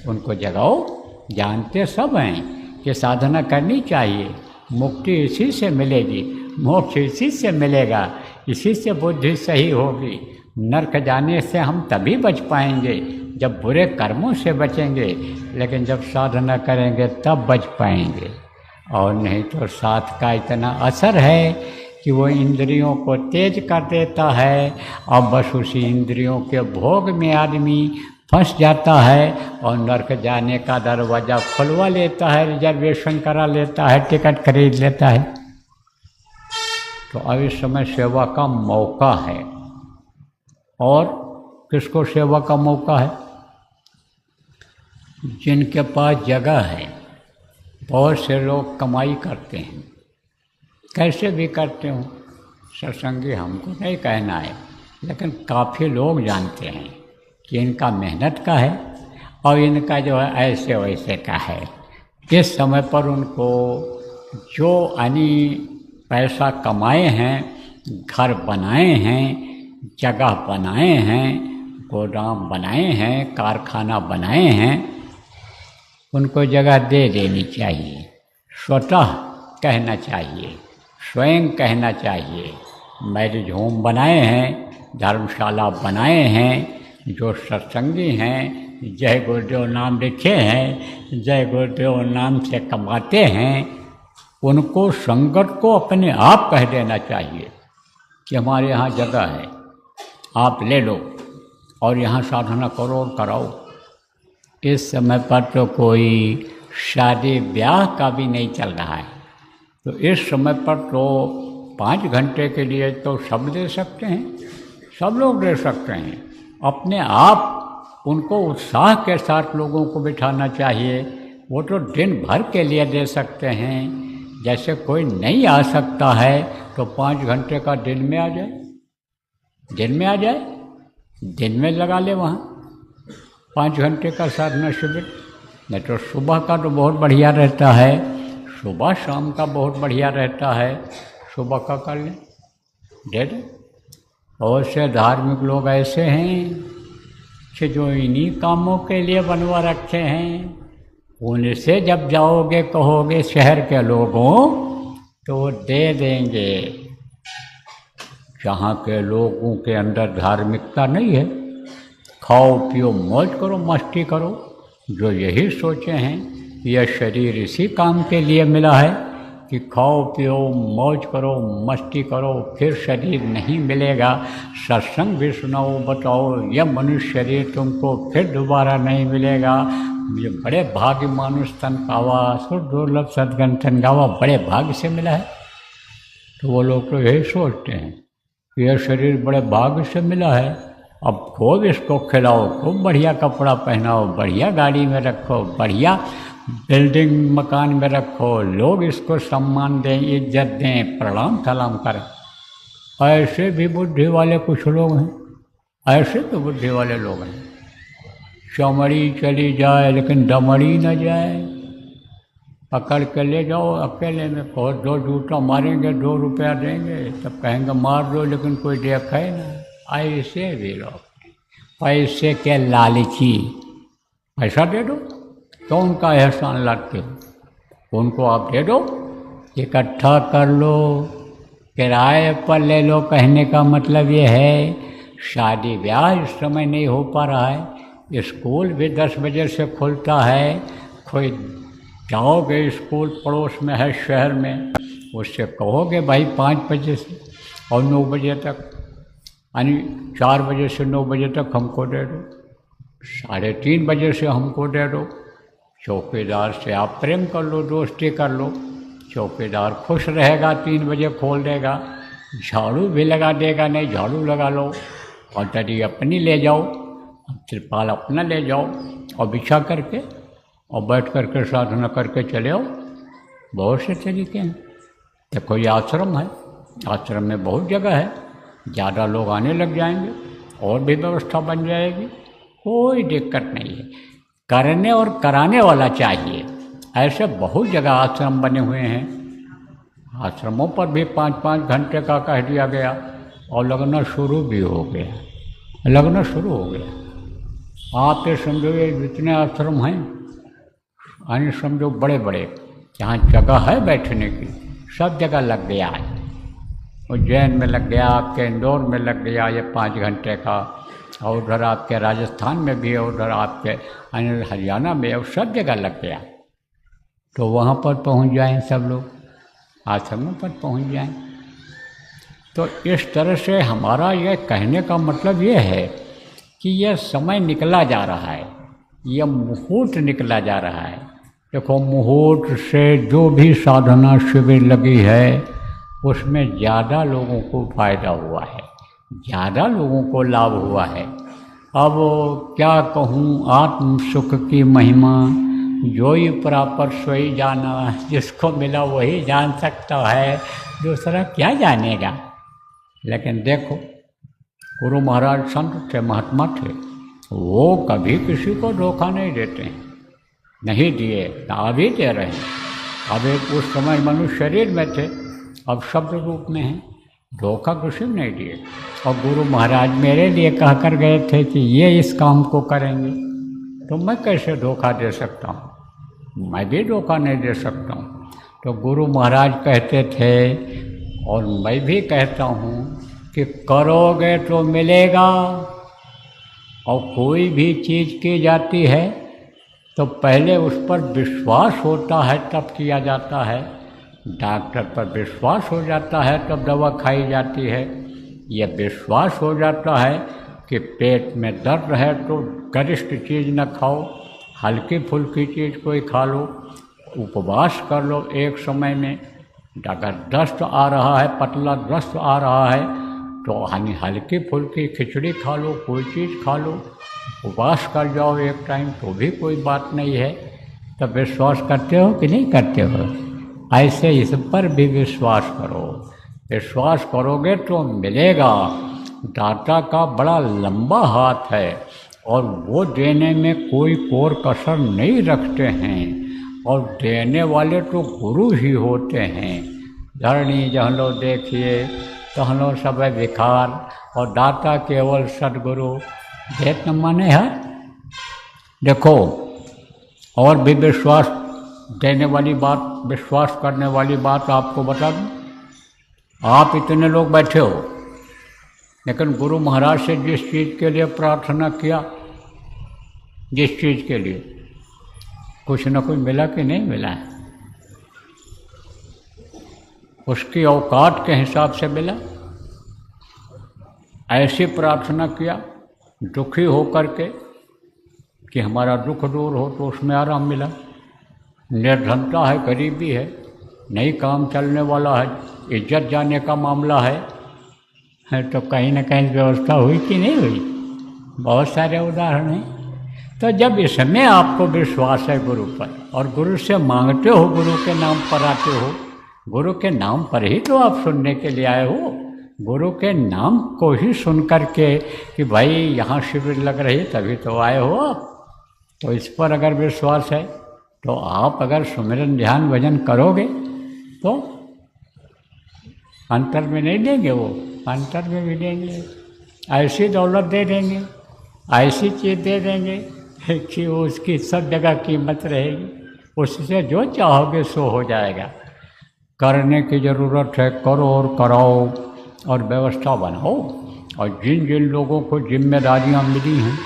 उनको जगाओ। जानते सब हैं कि साधना करनी चाहिए, मुक्ति इसी से मिलेगी, मोक्ष इसी से मिलेगा, इसी से बुद्धि सही होगी। नरक जाने से हम तभी बच पाएंगे जब बुरे कर्मों से बचेंगे, लेकिन जब साधना करेंगे तब बच पाएंगे। और नहीं तो साथ का इतना असर है कि वो इंद्रियों को तेज कर देता है और बस उसी इंद्रियों के भोग में आदमी फंस जाता है और नरक जाने का दरवाज़ा खुलवा लेता है, रिजर्वेशन करा लेता है, टिकट खरीद लेता है। तो अब इस समय सेवा का मौका है। और किसको सेवा का मौका है? जिनके पास जगह है। बहुत से लोग कमाई करते हैं, कैसे भी करते हो, सत्संगी हमको नहीं कहना है, लेकिन काफ़ी लोग जानते हैं कि इनका मेहनत का है और इनका जो है ऐसे वैसे का है। इस समय पर उनको जो यानी पैसा कमाए हैं, घर बनाए हैं, जगह बनाए हैं, गोदाम बनाए हैं, कारखाना बनाए हैं, उनको जगह दे देनी चाहिए। स्वतः कहना चाहिए, स्वयं कहना चाहिए। मैरिज होम बनाए हैं, धर्मशाला बनाए हैं, जो सत्संगी हैं, जय गुरुदेव नाम लिखे हैं, जय गुरुदेव नाम से कमाते हैं, उनको संगत को अपने आप कह देना चाहिए कि हमारे यहाँ जगह है, आप ले लो और यहाँ साधना करो और कराओ। इस समय पर तो कोई शादी ब्याह का भी नहीं चल रहा है, तो इस समय पर तो 5 घंटे के लिए तो सब दे सकते हैं, सब लोग दे सकते हैं। अपने आप उनको उत्साह के साथ लोगों को बिठाना चाहिए। वो तो दिन भर के लिए दे सकते हैं। जैसे कोई नहीं आ सकता है तो 5 घंटे का दिन में आ जाए, दिन में आ जाए, दिन में लगा ले वहाँ 5 घंटे का साधना शिविर। नहीं तो सुबह का तो बहुत बढ़िया रहता है, सुबह शाम का बहुत बढ़िया रहता है, सुबह का कर लें, दे दें। बहुत से धार्मिक लोग ऐसे हैं कि जो इन्हीं कामों के लिए बनवा रखे हैं। उनसे जब जाओगे कहोगे शहर के लोगों तो वो दे देंगे। जहाँ के लोगों के अंदर धार्मिकता नहीं है, खाओ पियो मौज करो मस्ती करो, जो यही सोचे हैं यह शरीर इसी काम के लिए मिला है कि खाओ पियो मौज करो मस्ती करो, फिर शरीर नहीं मिलेगा, सत्संग भी सुनाओ बताओ, यह मनुष्य शरीर तुमको फिर दोबारा नहीं मिलेगा। ये बड़े भाग्य मानुष तन पावा, सुर दुर्लभ सदगन तन गावा, बड़े भाग्य से मिला है। तो वो लोग तो यही सोचते हैं कि यह शरीर बड़े भाग्य से मिला है, अब खूब इसको खिलाओ, खूब बढ़िया कपड़ा पहनाओ, बढ़िया गाड़ी में रखो, बढ़िया बिल्डिंग मकान में रखो, लोग इसको सम्मान दें, इज्जत दें, प्रणाम सलाम करें। ऐसे भी बुद्धि वाले कुछ लोग हैं, ऐसे तो बुद्धि वाले लोग हैं। चमड़ी चली जाए लेकिन दमड़ी न जाए, पकड़ के ले जाओ अकेले में, कहो 2 जूता मारेंगे 2 रुपया देंगे, तब कहेंगे मार दो लेकिन कोई देखे ना। ऐसे भी लोग पैसे के लालची, पैसा दे दो तो उनका एहसान लाते हो, उनको आप दे दो, इकट्ठा कर लो, किराए पर ले लो। कहने का मतलब ये है शादी ब्याह इस समय नहीं हो पा रहा है, स्कूल भी 10 बजे से खुलता है, कोई जाओगे स्कूल पड़ोस में है शहर में, उससे कहोगे भाई 5 बजे से और 9 बजे तक, यानी 4 बजे से 9 बजे तक हमको दे दो, 3:30 बजे से हमको दे दो। चौकीदार से आप प्रेम कर लो, दोस्ती कर लो, चौकीदार खुश रहेगा, 3 बजे खोल देगा, झाड़ू भी लगा देगा, नहीं झाड़ू लगा लो, और दरी अपनी ले जाओ, तिरपाल अपना ले जाओ और बिछा करके और बैठ करके साधना करके चले आओ। बहुत से तरीके हैं। तो कोई आश्रम है, आश्रम में बहुत जगह है, ज़्यादा लोग आने लग जाएंगे और भी व्यवस्था बन जाएगी, कोई दिक्कत नहीं है। करने और कराने वाला चाहिए। ऐसे बहुत जगह आश्रम बने हुए हैं, आश्रमों पर भी 5-5 घंटे का कह दिया गया और लगना शुरू भी हो गया, लगना शुरू हो गया। आप ये समझो ये जितने आश्रम हैं, यानी समझो बड़े बड़े, जहाँ जगह है बैठने की, सब जगह लग गया है। उज्जैन में लग गया, आपके इंदौर में लग गया ये 5 घंटे का, और उधर आपके राजस्थान में भी है, उधर आपके हरियाणा में, और सब जगह लग गया। तो वहाँ पर पहुँच जाएं सब लोग, आश्रमों पर पहुँच जाएं। तो इस तरह से हमारा यह कहने का मतलब ये है कि यह समय निकला जा रहा है, यह मुहूर्त निकला जा रहा है। देखो, मुहूर्त से जो भी साधना शिविर लगी है उसमें ज़्यादा लोगों को फायदा हुआ है, ज़्यादा लोगों को लाभ हुआ है। अब क्या कहूँ, आत्म सुख की महिमा जो ही प्रापर सोई जाना, जिसको मिला वही जान सकता है, दूसरा क्या जानेगा। लेकिन देखो, गुरु महाराज संत थे, महात्मा थे, वो कभी किसी को धोखा नहीं देते हैं, नहीं दिए, ना भी दे रहे हैं। अब एक उस समय मनुष्य शरीर में थे, अब शब्द रूप में हैं, धोखा किसी ने नहीं दिए। और गुरु महाराज मेरे लिए कह कर गए थे कि ये इस काम को करेंगे, तो मैं कैसे धोखा दे सकता हूँ? मैं भी धोखा नहीं दे सकता हूँ। तो गुरु महाराज कहते थे, और मैं भी कहता हूँ कि करोगे तो मिलेगा। और कोई भी चीज़ की जाती है तो पहले उस पर विश्वास होता है, तब किया जाता है। डॉक्टर पर विश्वास हो जाता है तब दवा खाई जाती है। यह विश्वास हो जाता है कि पेट में दर्द है तो गरिष्ठ चीज़ न खाओ, हल्की फुल्की चीज़ कोई खा लो, उपवास कर लो एक समय में। अगर दस्त आ रहा है, पतला दस्त आ रहा है, तो हल्की फुल्की खिचड़ी खा लो, कोई चीज़ खा लो, उपवास कर जाओ एक टाइम, तो भी कोई बात नहीं है। तब विश्वास करते हो कि नहीं करते हो? ऐसे इस पर भी विश्वास करो। विश्वास करोगे तो मिलेगा। दाता का बड़ा लंबा हाथ है और वो देने में कोई कोर कसर नहीं रखते हैं, और देने वाले तो गुरु ही होते हैं। धरणी जहलो देखिए तहलो सब विकार, और दाता केवल सदगुरु। देत न माने है। देखो, और भी विश्वास देने वाली बात, विश्वास करने वाली बात आपको बता दूं। आप इतने लोग बैठे हो, लेकिन गुरु महाराज से जिस चीज़ के लिए प्रार्थना किया, जिस चीज़ के लिए, कुछ न कुछ मिला कि नहीं मिला है? उसकी औकात के हिसाब से मिला। ऐसी प्रार्थना किया दुखी हो करके कि हमारा दुख दूर हो, तो उसमें आराम मिला। निर्धनता है, गरीबी है, नहीं काम चलने वाला है, इज्जत जाने का मामला है तो कहीं ना कहीं व्यवस्था हुई कि नहीं हुई? बहुत सारे उदाहरण हैं। तो जब इसमें आपको विश्वास है गुरु पर, और गुरु से मांगते हो, गुरु के नाम पर आते हो, गुरु के नाम पर ही तो आप सुनने के लिए आए हो। गुरु के नाम को ही सुन कर के कि भाई यहाँ शिविर लग रही, तभी तो आए हो आप। तो इस पर अगर विश्वास है तो आप अगर सुमिरन ध्यान भजन करोगे तो अंतर में नहीं देंगे, वो अंतर में भी देंगे। ऐसी दौलत दे देंगे, ऐसी चीज़ दे देंगे कि उसकी सब जगह कीमत रहेगी। उससे जो चाहोगे सो हो जाएगा। करने की ज़रूरत है, करो और कराओ और व्यवस्था बनाओ। और जिन जिन लोगों को जिम्मेदारियां मिली हैं,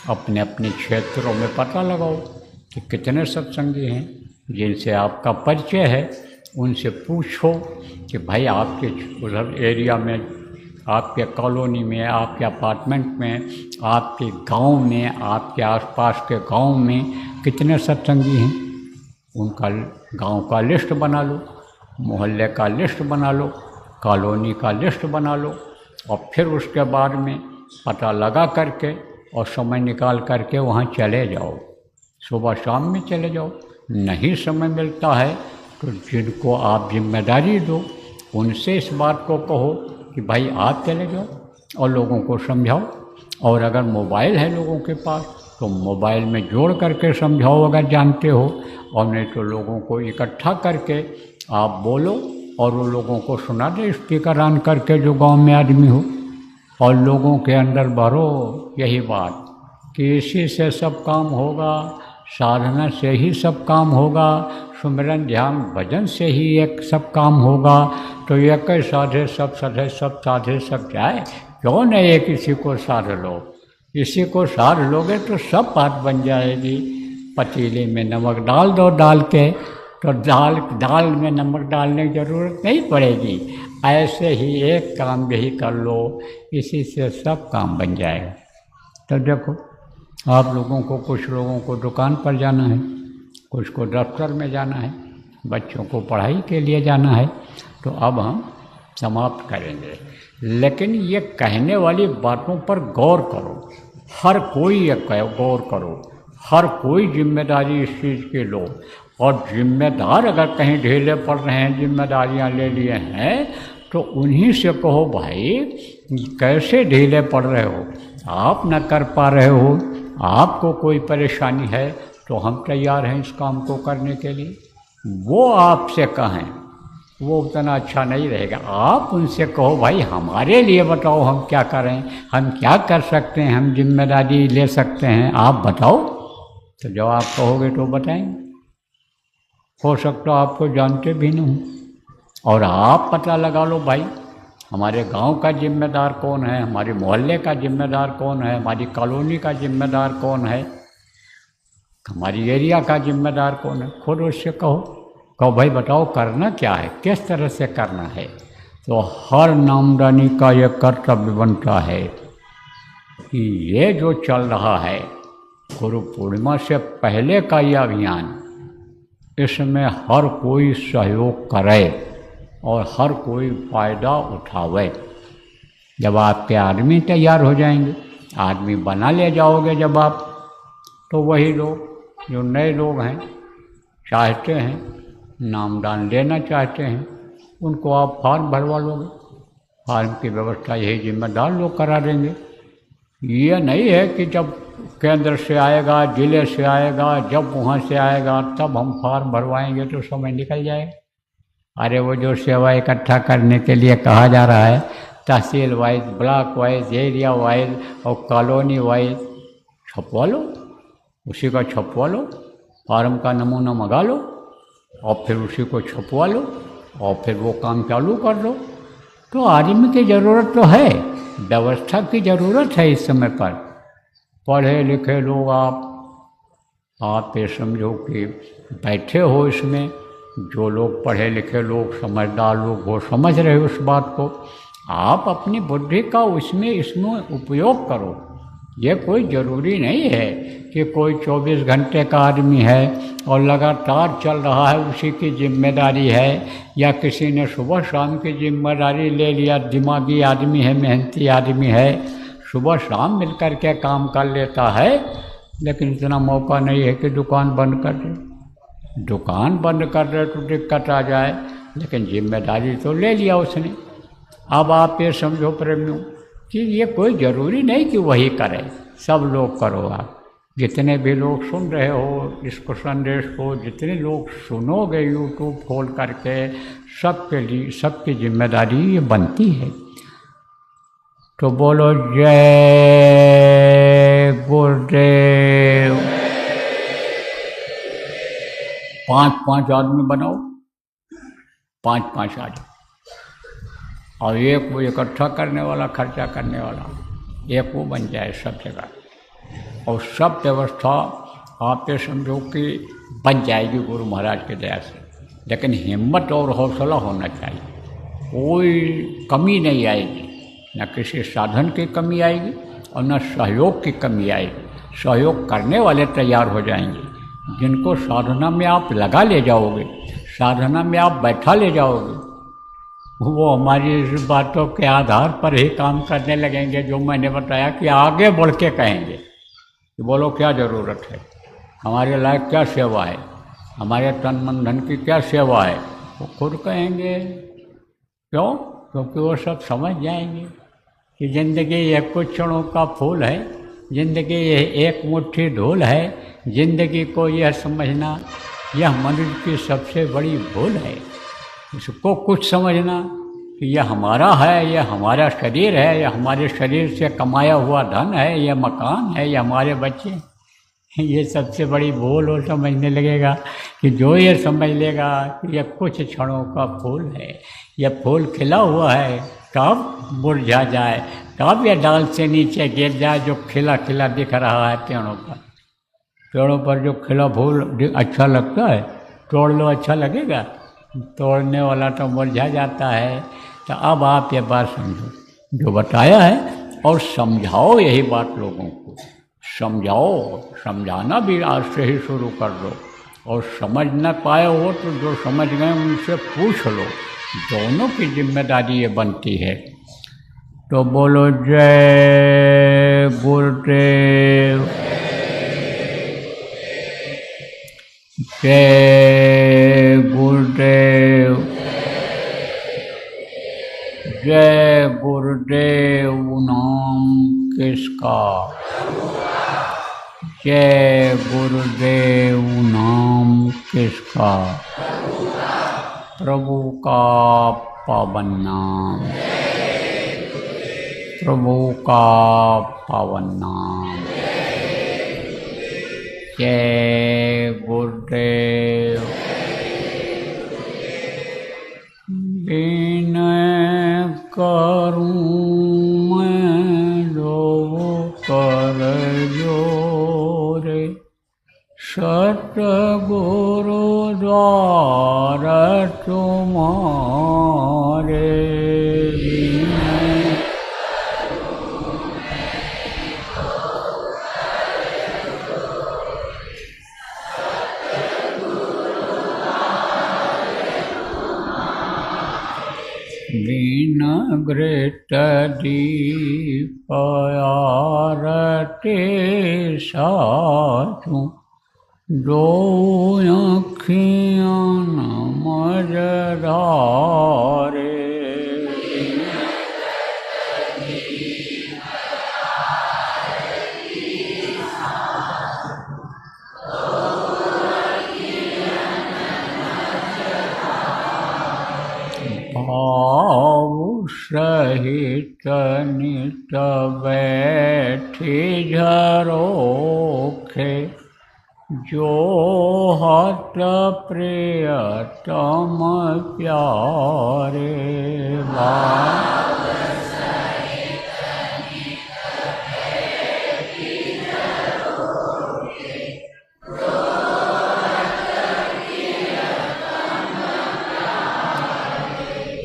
अपने अपने क्षेत्रों में पता लगाओ कि कितने सत्संगी हैं, जिनसे आपका परिचय है उनसे पूछो कि भाई आपके उधर एरिया में, आपके कॉलोनी में, आपके अपार्टमेंट में, आपके गांव में, आपके आसपास के गांव में कितने सत्संगी हैं। उनका गांव का लिस्ट बना लो, मोहल्ले का लिस्ट बना लो, कॉलोनी का लिस्ट बना लो, और फिर उसके बाद में पता लगा करके और समय निकाल करके वहाँ चले जाओ। सुबह शाम में चले जाओ। नहीं समय मिलता है तो जिनको आप जिम्मेदारी दो उनसे इस बात को कहो कि भाई आप चले जाओ और लोगों को समझाओ और अगर मोबाइल है लोगों के पास तो मोबाइल में जोड़ करके समझाओ अगर जानते हो, और नहीं तो लोगों को इकट्ठा करके आप बोलो और वो लोगों को सुना दे स्पीकर ऑन करके जो गांव में आदमी हो, और लोगों के अंदर भरो यही बात कि इसी से सब काम होगा, साधना से ही सब काम होगा, सुमिरन ध्यान भजन से ही एक सब काम होगा। तो एक साधे सब सधे, सब साधे सब जाए, क्यों नहीं एक इसी को साध लो। इसी को साध लोगे तो सब बात बन जाएगी। पतीले में नमक डाल दो, डाल के तो दाल में नमक डालने की ज़रूरत नहीं पड़ेगी। ऐसे ही एक काम यही कर लो, इसी से सब काम बन जाएगा। तो देखो आप लोगों को, कुछ लोगों को दुकान पर जाना है, कुछ को दफ्तर में जाना है, बच्चों को पढ़ाई के लिए जाना है, तो अब हम समाप्त करेंगे। लेकिन ये कहने वाली बातों पर गौर करो, हर कोई ये गौर करो, हर कोई जिम्मेदारी इस चीज़ की लो। और जिम्मेदार अगर कहीं ढीले पड़ रहे हैं, जिम्मेदारियां ले लिए हैं, तो उन्हीं से कहो भाई कैसे ढीले पड़ रहे हो, आप न कर पा रहे हो, आपको कोई परेशानी है तो हम तैयार हैं इस काम को करने के लिए। वो आपसे कहें वो उतना अच्छा नहीं रहेगा। आप उनसे कहो भाई हमारे लिए बताओ हम क्या करें, हम क्या कर सकते हैं, हम जिम्मेदारी ले सकते हैं, आप बताओ। तो जब आप कहोगे तो बताएंगे। हो सकता आपको जानते भी नहीं, और आप पता लगा लो भाई हमारे गांव का जिम्मेदार कौन है, हमारे मोहल्ले का जिम्मेदार कौन है, हमारी कॉलोनी का जिम्मेदार कौन है, हमारी एरिया का जिम्मेदार कौन है। खुद उससे कहो भाई बताओ करना क्या है, किस तरह से करना है। तो हर नामदानी का ये कर्तव्य बनता है कि ये जो चल रहा है गुरु पूर्णिमा से पहले का ये अभियान, इसमें हर कोई सहयोग करे और हर कोई फ़ायदा उठावे। जब आपके आदमी तैयार हो जाएंगे, आदमी बना ले जाओगे जब आप, तो वही लोग जो नए लोग हैं, चाहते हैं नामदान लेना चाहते हैं, उनको आप फॉर्म भरवा लोगे। फॉर्म की व्यवस्था यही जिम्मेदार लोग करा देंगे। ये नहीं है कि जब केंद्र से आएगा, जिले से आएगा, जब वहाँ से आएगा तब हम फॉर्म भरवाएंगे तो समय निकल जाएगा। अरे वो जो सेवा इकट्ठा करने के लिए कहा जा रहा है, तहसील wise, block wise, area wise और कॉलोनी वाइज छपवा लो, उसी का छपवा लो, फॉर्म का नमूना मंगा लो और फिर उसी को छपवा लो और फिर वो काम चालू कर दो। तो आदमी की ज़रूरत तो है, व्यवस्था की ज़रूरत है इस समय पर। पढ़े लिखे लोग आप ये समझो कि बैठे हो इसमें, जो लोग पढ़े लिखे लोग, समझदार लोग, वो समझ रहे हो उस बात को। आप अपनी बुद्धि का इसमें उपयोग करो। ये कोई ज़रूरी नहीं है कि कोई 24 घंटे का आदमी है और लगातार चल रहा है उसी की जिम्मेदारी है, या किसी ने सुबह शाम की जिम्मेदारी ले लिया, दिमागी आदमी है, मेहनती आदमी है, सुबह शाम मिल कर के काम कर लेता है। लेकिन इतना मौका नहीं है कि दुकान बंद कर दे। दुकान बंद कर दे तो दिक्कत आ जाए, लेकिन जिम्मेदारी तो ले लिया उसने। अब आप ये समझो प्रेमियों कि ये कोई ज़रूरी नहीं कि वही करे, सब लोग करो। आप जितने भी लोग सुन रहे हो इसको, संदेश को जितने लोग सुनोगे यूट्यूब खोल करके, सबके लिए सबकी जिम्मेदारी ये बनती है। तो बोलो जय गुरुदेव। 5-5 आदमी बनाओ, 5-5 आदमी, और एक वो इकट्ठा करने वाला, खर्चा करने वाला, एक वो बन जाए सब जगह। और सब व्यवस्था आप ये समझो कि बन जाएगी गुरु महाराज की दया से। लेकिन हिम्मत और हौसला होना चाहिए, कोई कमी नहीं आएगी, न किसी साधन की कमी आएगी और न सहयोग की कमी आएगी। सहयोग करने वाले तैयार हो जाएंगे, जिनको साधना में आप लगा ले जाओगे, साधना में आप बैठा ले जाओगे, वो हमारी इस बातों के आधार पर ही काम करने लगेंगे जो मैंने बताया कि आगे बढ़ के कहेंगे कि बोलो क्या ज़रूरत है, हमारे लायक क्या सेवा है, हमारे तन मन धन की क्या सेवा है, वो खुद कहेंगे। क्यों? क्योंकि वो सब समझ जाएंगे कि ज़िंदगी यह कुछ क्षणों का फूल है, ज़िंदगी यह एक मुट्ठी धूल है, ज़िंदगी को यह समझना यह मनुष्य की सबसे बड़ी भूल है। इसको कुछ समझना कि यह हमारा है, यह हमारा शरीर है, यह हमारे शरीर से कमाया हुआ धन है, यह मकान है, यह हमारे बच्चे हैं, ये सबसे बड़ी भूल वो समझने लगेगा। कि जो ये समझ लेगा कि यह कुछ क्षणों का फूल है, यह फूल खिला हुआ है, कब मुरझा जाए, कब यह डाल से नीचे गिर जाए, जो खिला खिला दिख रहा है पेड़ों पर। पेड़ों पर जो खिला फूल अच्छा लगता है, तोड़ लो अच्छा लगेगा, तोड़ने वाला तो मुरझा जाता है। तो अब आप ये बात समझो जो बताया है, और समझाओ यही बात लोगों को, समझाओ, समझाना भी आज से ही शुरू कर दो। और समझ न पाए हो तो जो समझ गए उनसे पूछ लो, दोनों की जिम्मेदारी ये बनती है। तो बोलो जय गुरुदेव, जय गुरुदेव, जय गुरुदेव नाम किसका, जय गुरुदेव नाम किसका, प्रभु का पावन नाम, प्रभु का पावन नाम, जय गुरुदेव। विनय करूं मैं जो कर जोरे, सतगुरु द्वार तुम्हारे। विनग्रत दीप आरती साधु, दो अखियाँ मझधारे। भाव सहित नित बैठी झरोखे, जो हत प्रियतम प्यारे।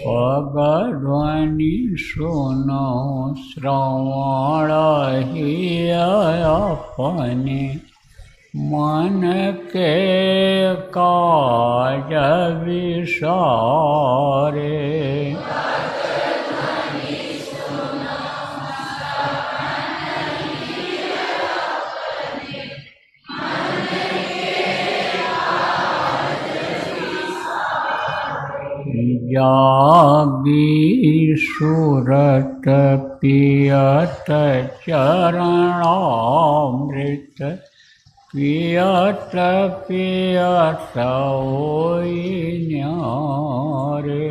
पगध्वनि सुनो श्रवण ही अपने, मन के काज विसारे। जागी सूरत पियत चरणामृत, पियत पियत होई न्यारे।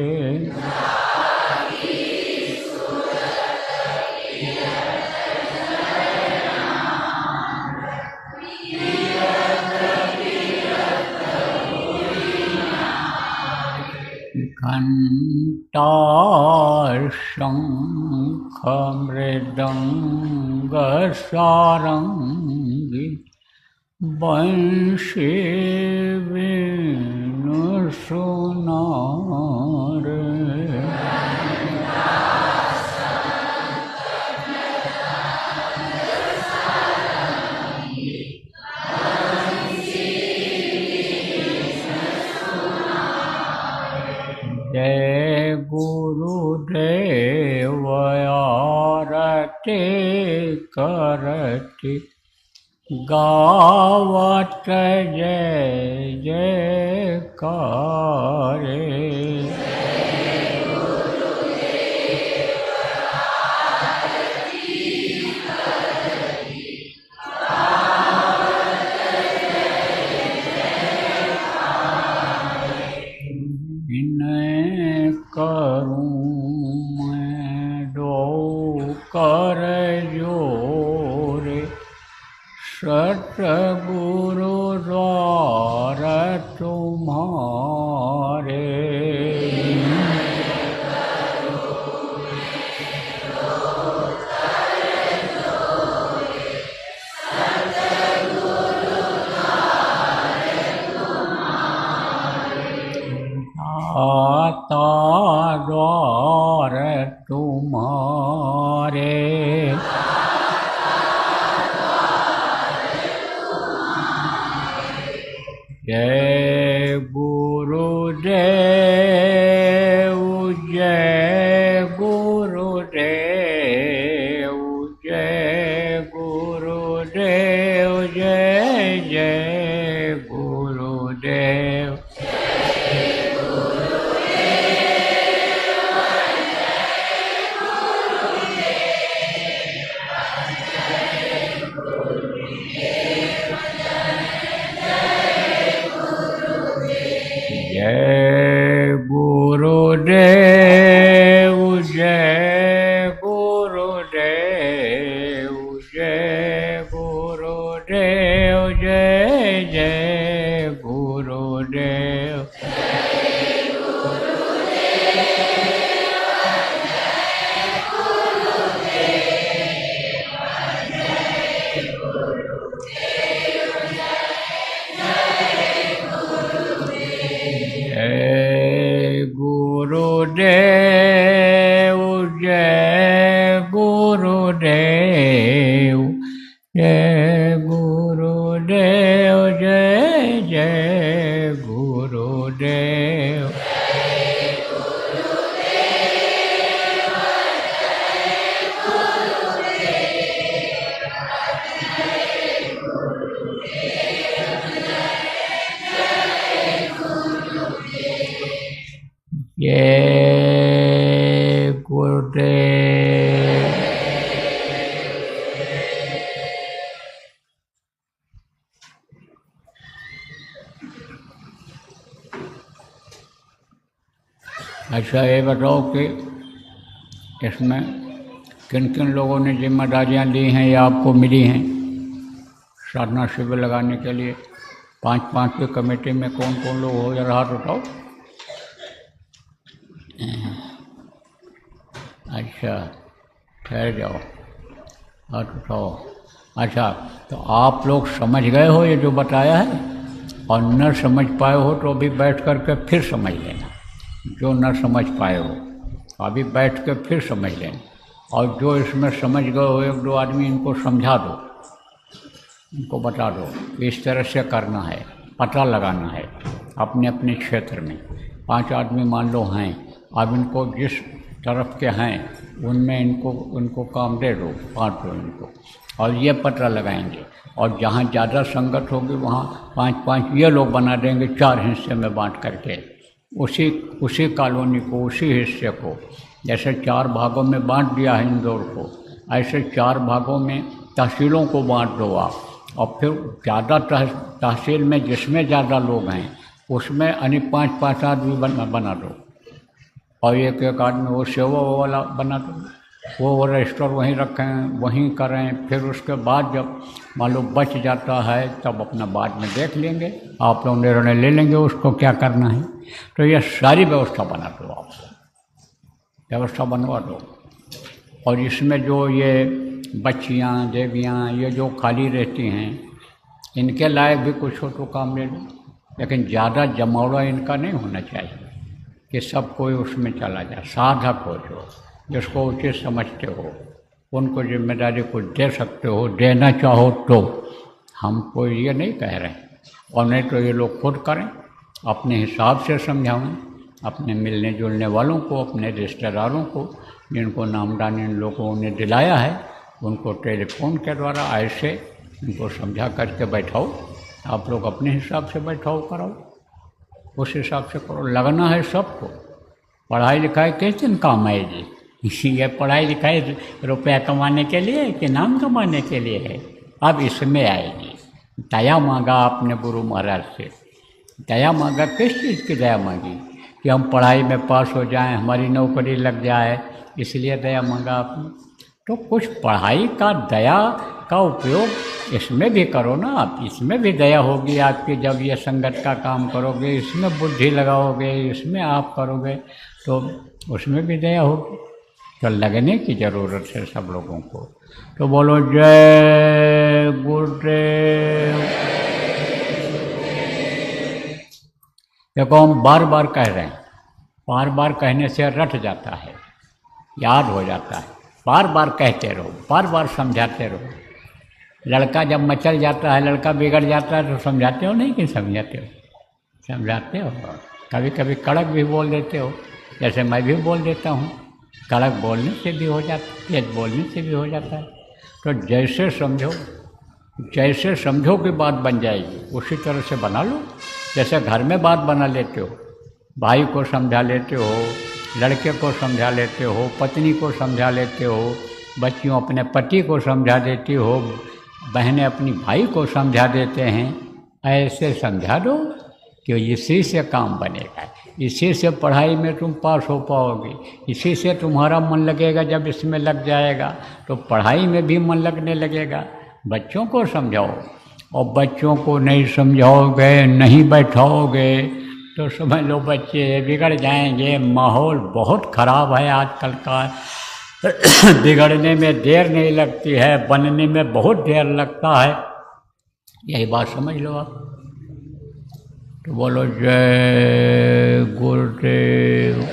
घंटा शंख मृदंग सारंगी, बंशी वेणु सुनारे। जय गुरुदेव आरती करती, गावत जय जयकारे। सतगुरु द्वार तुम्हारे। आता द्वार तुम्हारे। जय गुरुदेव, जय गुरुदेव, जय गुरुदेव, जय जय गुरुदेव। जय गुरुदेव, जय गुरुदेव, जय गुरुदेव, जय जय गुरुदेव। जय गुरुदेव, जय गुरुदेव, जय गुरुदेव, जय जय गुरुदेव। जय गुरुदेव। अच्छा ये बताओ कि इसमें किन किन लोगों ने जिम्मेदारियां ली हैं या आपको मिली हैं साधना शिविर लगाने के लिए? 5-5 की कमेटी में कौन कौन लोग हो, जरा हाथ उठाओ। अच्छा ठहर जाओ, हाथ उठाओ। अच्छा तो आप लोग समझ गए हो ये जो बताया है, और न समझ पाए हो तो अभी बैठ करके फिर समझ लेना। जो न समझ पाए हो अभी बैठ के फिर समझ लेना, और जो इसमें समझ गए हो 1-2 आदमी इनको समझा दो, इनको बता दो इस तरह से करना है, पता लगाना है अपने अपने क्षेत्र में। 5 आदमी मान लो हैं, अब इनको जिस तरफ के हैं उनमें इनको काम दे दो, बांट दो इनको, और ये पता लगाएंगे। और जहाँ ज़्यादा संगत होगी वहाँ 5-5 ये लोग बना देंगे 4 हिस्से में बांट करके, उसी कॉलोनी को, उसी हिस्से को। जैसे 4 भागों में बांट दिया है इंदौर को, ऐसे 4 भागों में तहसीलों को बांट दो आप, और फिर ज़्यादा तहसील में जिसमें ज़्यादा लोग हैं उसमें 5-5 आदमी बना दो, और एक आदमी वो सेवा वाला बना दो, वो रजिस्टर वहीं रखें, वहीं करें। फिर उसके बाद जब मान लो बच जाता है तब अपना बाद में देख लेंगे, आप लोग निर्णय ले लेंगे उसको क्या करना है। तो ये सारी व्यवस्था बना दो, आप व्यवस्था बनवा दो। और इसमें जो ये बच्चियाँ देवियाँ ये जो खाली रहती हैं, इनके लायक भी कुछ हो तो काम ले लो, लेकिन ज़्यादा जमावड़ा इनका नहीं होना चाहिए कि सब कोई उसमें चला जाए। साधक हो जो जिसको उचित समझते हो उनको जिम्मेदारी कुछ दे सकते हो, देना चाहो तो। हम कोई ये नहीं कह रहे, और नहीं तो ये लोग खुद करें, अपने हिसाब से समझाएं अपने मिलने जुलने वालों को, अपने रिश्तेदारों को, जिनको नामदान इन लोगों ने दिलाया है उनको टेलीफोन के द्वारा ऐसे इनको समझा करके बैठाओ। आप लोग अपने हिसाब से बैठाओ, कराओ, उस हिसाब से करो। लगना है सबको। पढ़ाई लिखाई किस दिन काम आएगी? ये पढ़ाई लिखाई रुपया कमाने के लिए कि नाम कमाने के लिए है? अब इसमें आएगी। दया मांगा आपने गुरु महाराज से, दया मांगा, किस चीज़ की दया मांगी? कि हम पढ़ाई में पास हो जाएं, हमारी नौकरी लग जाए, इसलिए दया मांगा आपने। तो कुछ पढ़ाई का दया का उपयोग इसमें भी करो ना आप, इसमें भी दया होगी आपकी। जब ये संगत का काम करोगे, इसमें बुद्धि लगाओगे, इसमें आप करोगे तो उसमें भी दया होगी। तो लगने की ज़रूरत है सब लोगों को। तो बोलो जय गुरुदेव। देखो हम बार बार कह रहे हैं, बार बार कहने से रट जाता है, याद हो जाता है। बार बार कहते रहो, बार बार समझाते रहो। लड़का जब मचल जाता है, लड़का बिगड़ जाता है तो समझाते हो नहीं कि समझाते हो? समझाते हो। कभी कभी कड़क भी बोल देते हो, जैसे मैं भी बोल देता हूँ। कड़क बोलने से भी हो जाता है, तेज बोलने से भी हो जाता है। तो जैसे समझो कि बात बन जाएगी, उसी तरह से बना लो। जैसे घर में बात बना लेते हो, भाई को समझा लेते हो, लड़के को समझा लेते हो, पत्नी को समझा लेते हो, बच्चियों अपने पति को समझा देती हो, बहनें अपनी भाई को समझा देते हैं। ऐसे समझा दो कि इसी से काम बनेगा, इसी से पढ़ाई में तुम पास हो पाओगे, इसी से तुम्हारा मन लगेगा। जब इसमें लग जाएगा तो पढ़ाई में भी मन लगने लगेगा। बच्चों को समझाओ, और बच्चों को नहीं समझाओगे, नहीं बैठाओगे तो समझ लो बच्चे बिगड़ जाएंगे। माहौल बहुत ख़राब है आजकल का। बिगड़ने में देर नहीं लगती है, बनने में बहुत देर लगता है। यही बात समझ लो आप। तो बोलो जय गुरुदेव।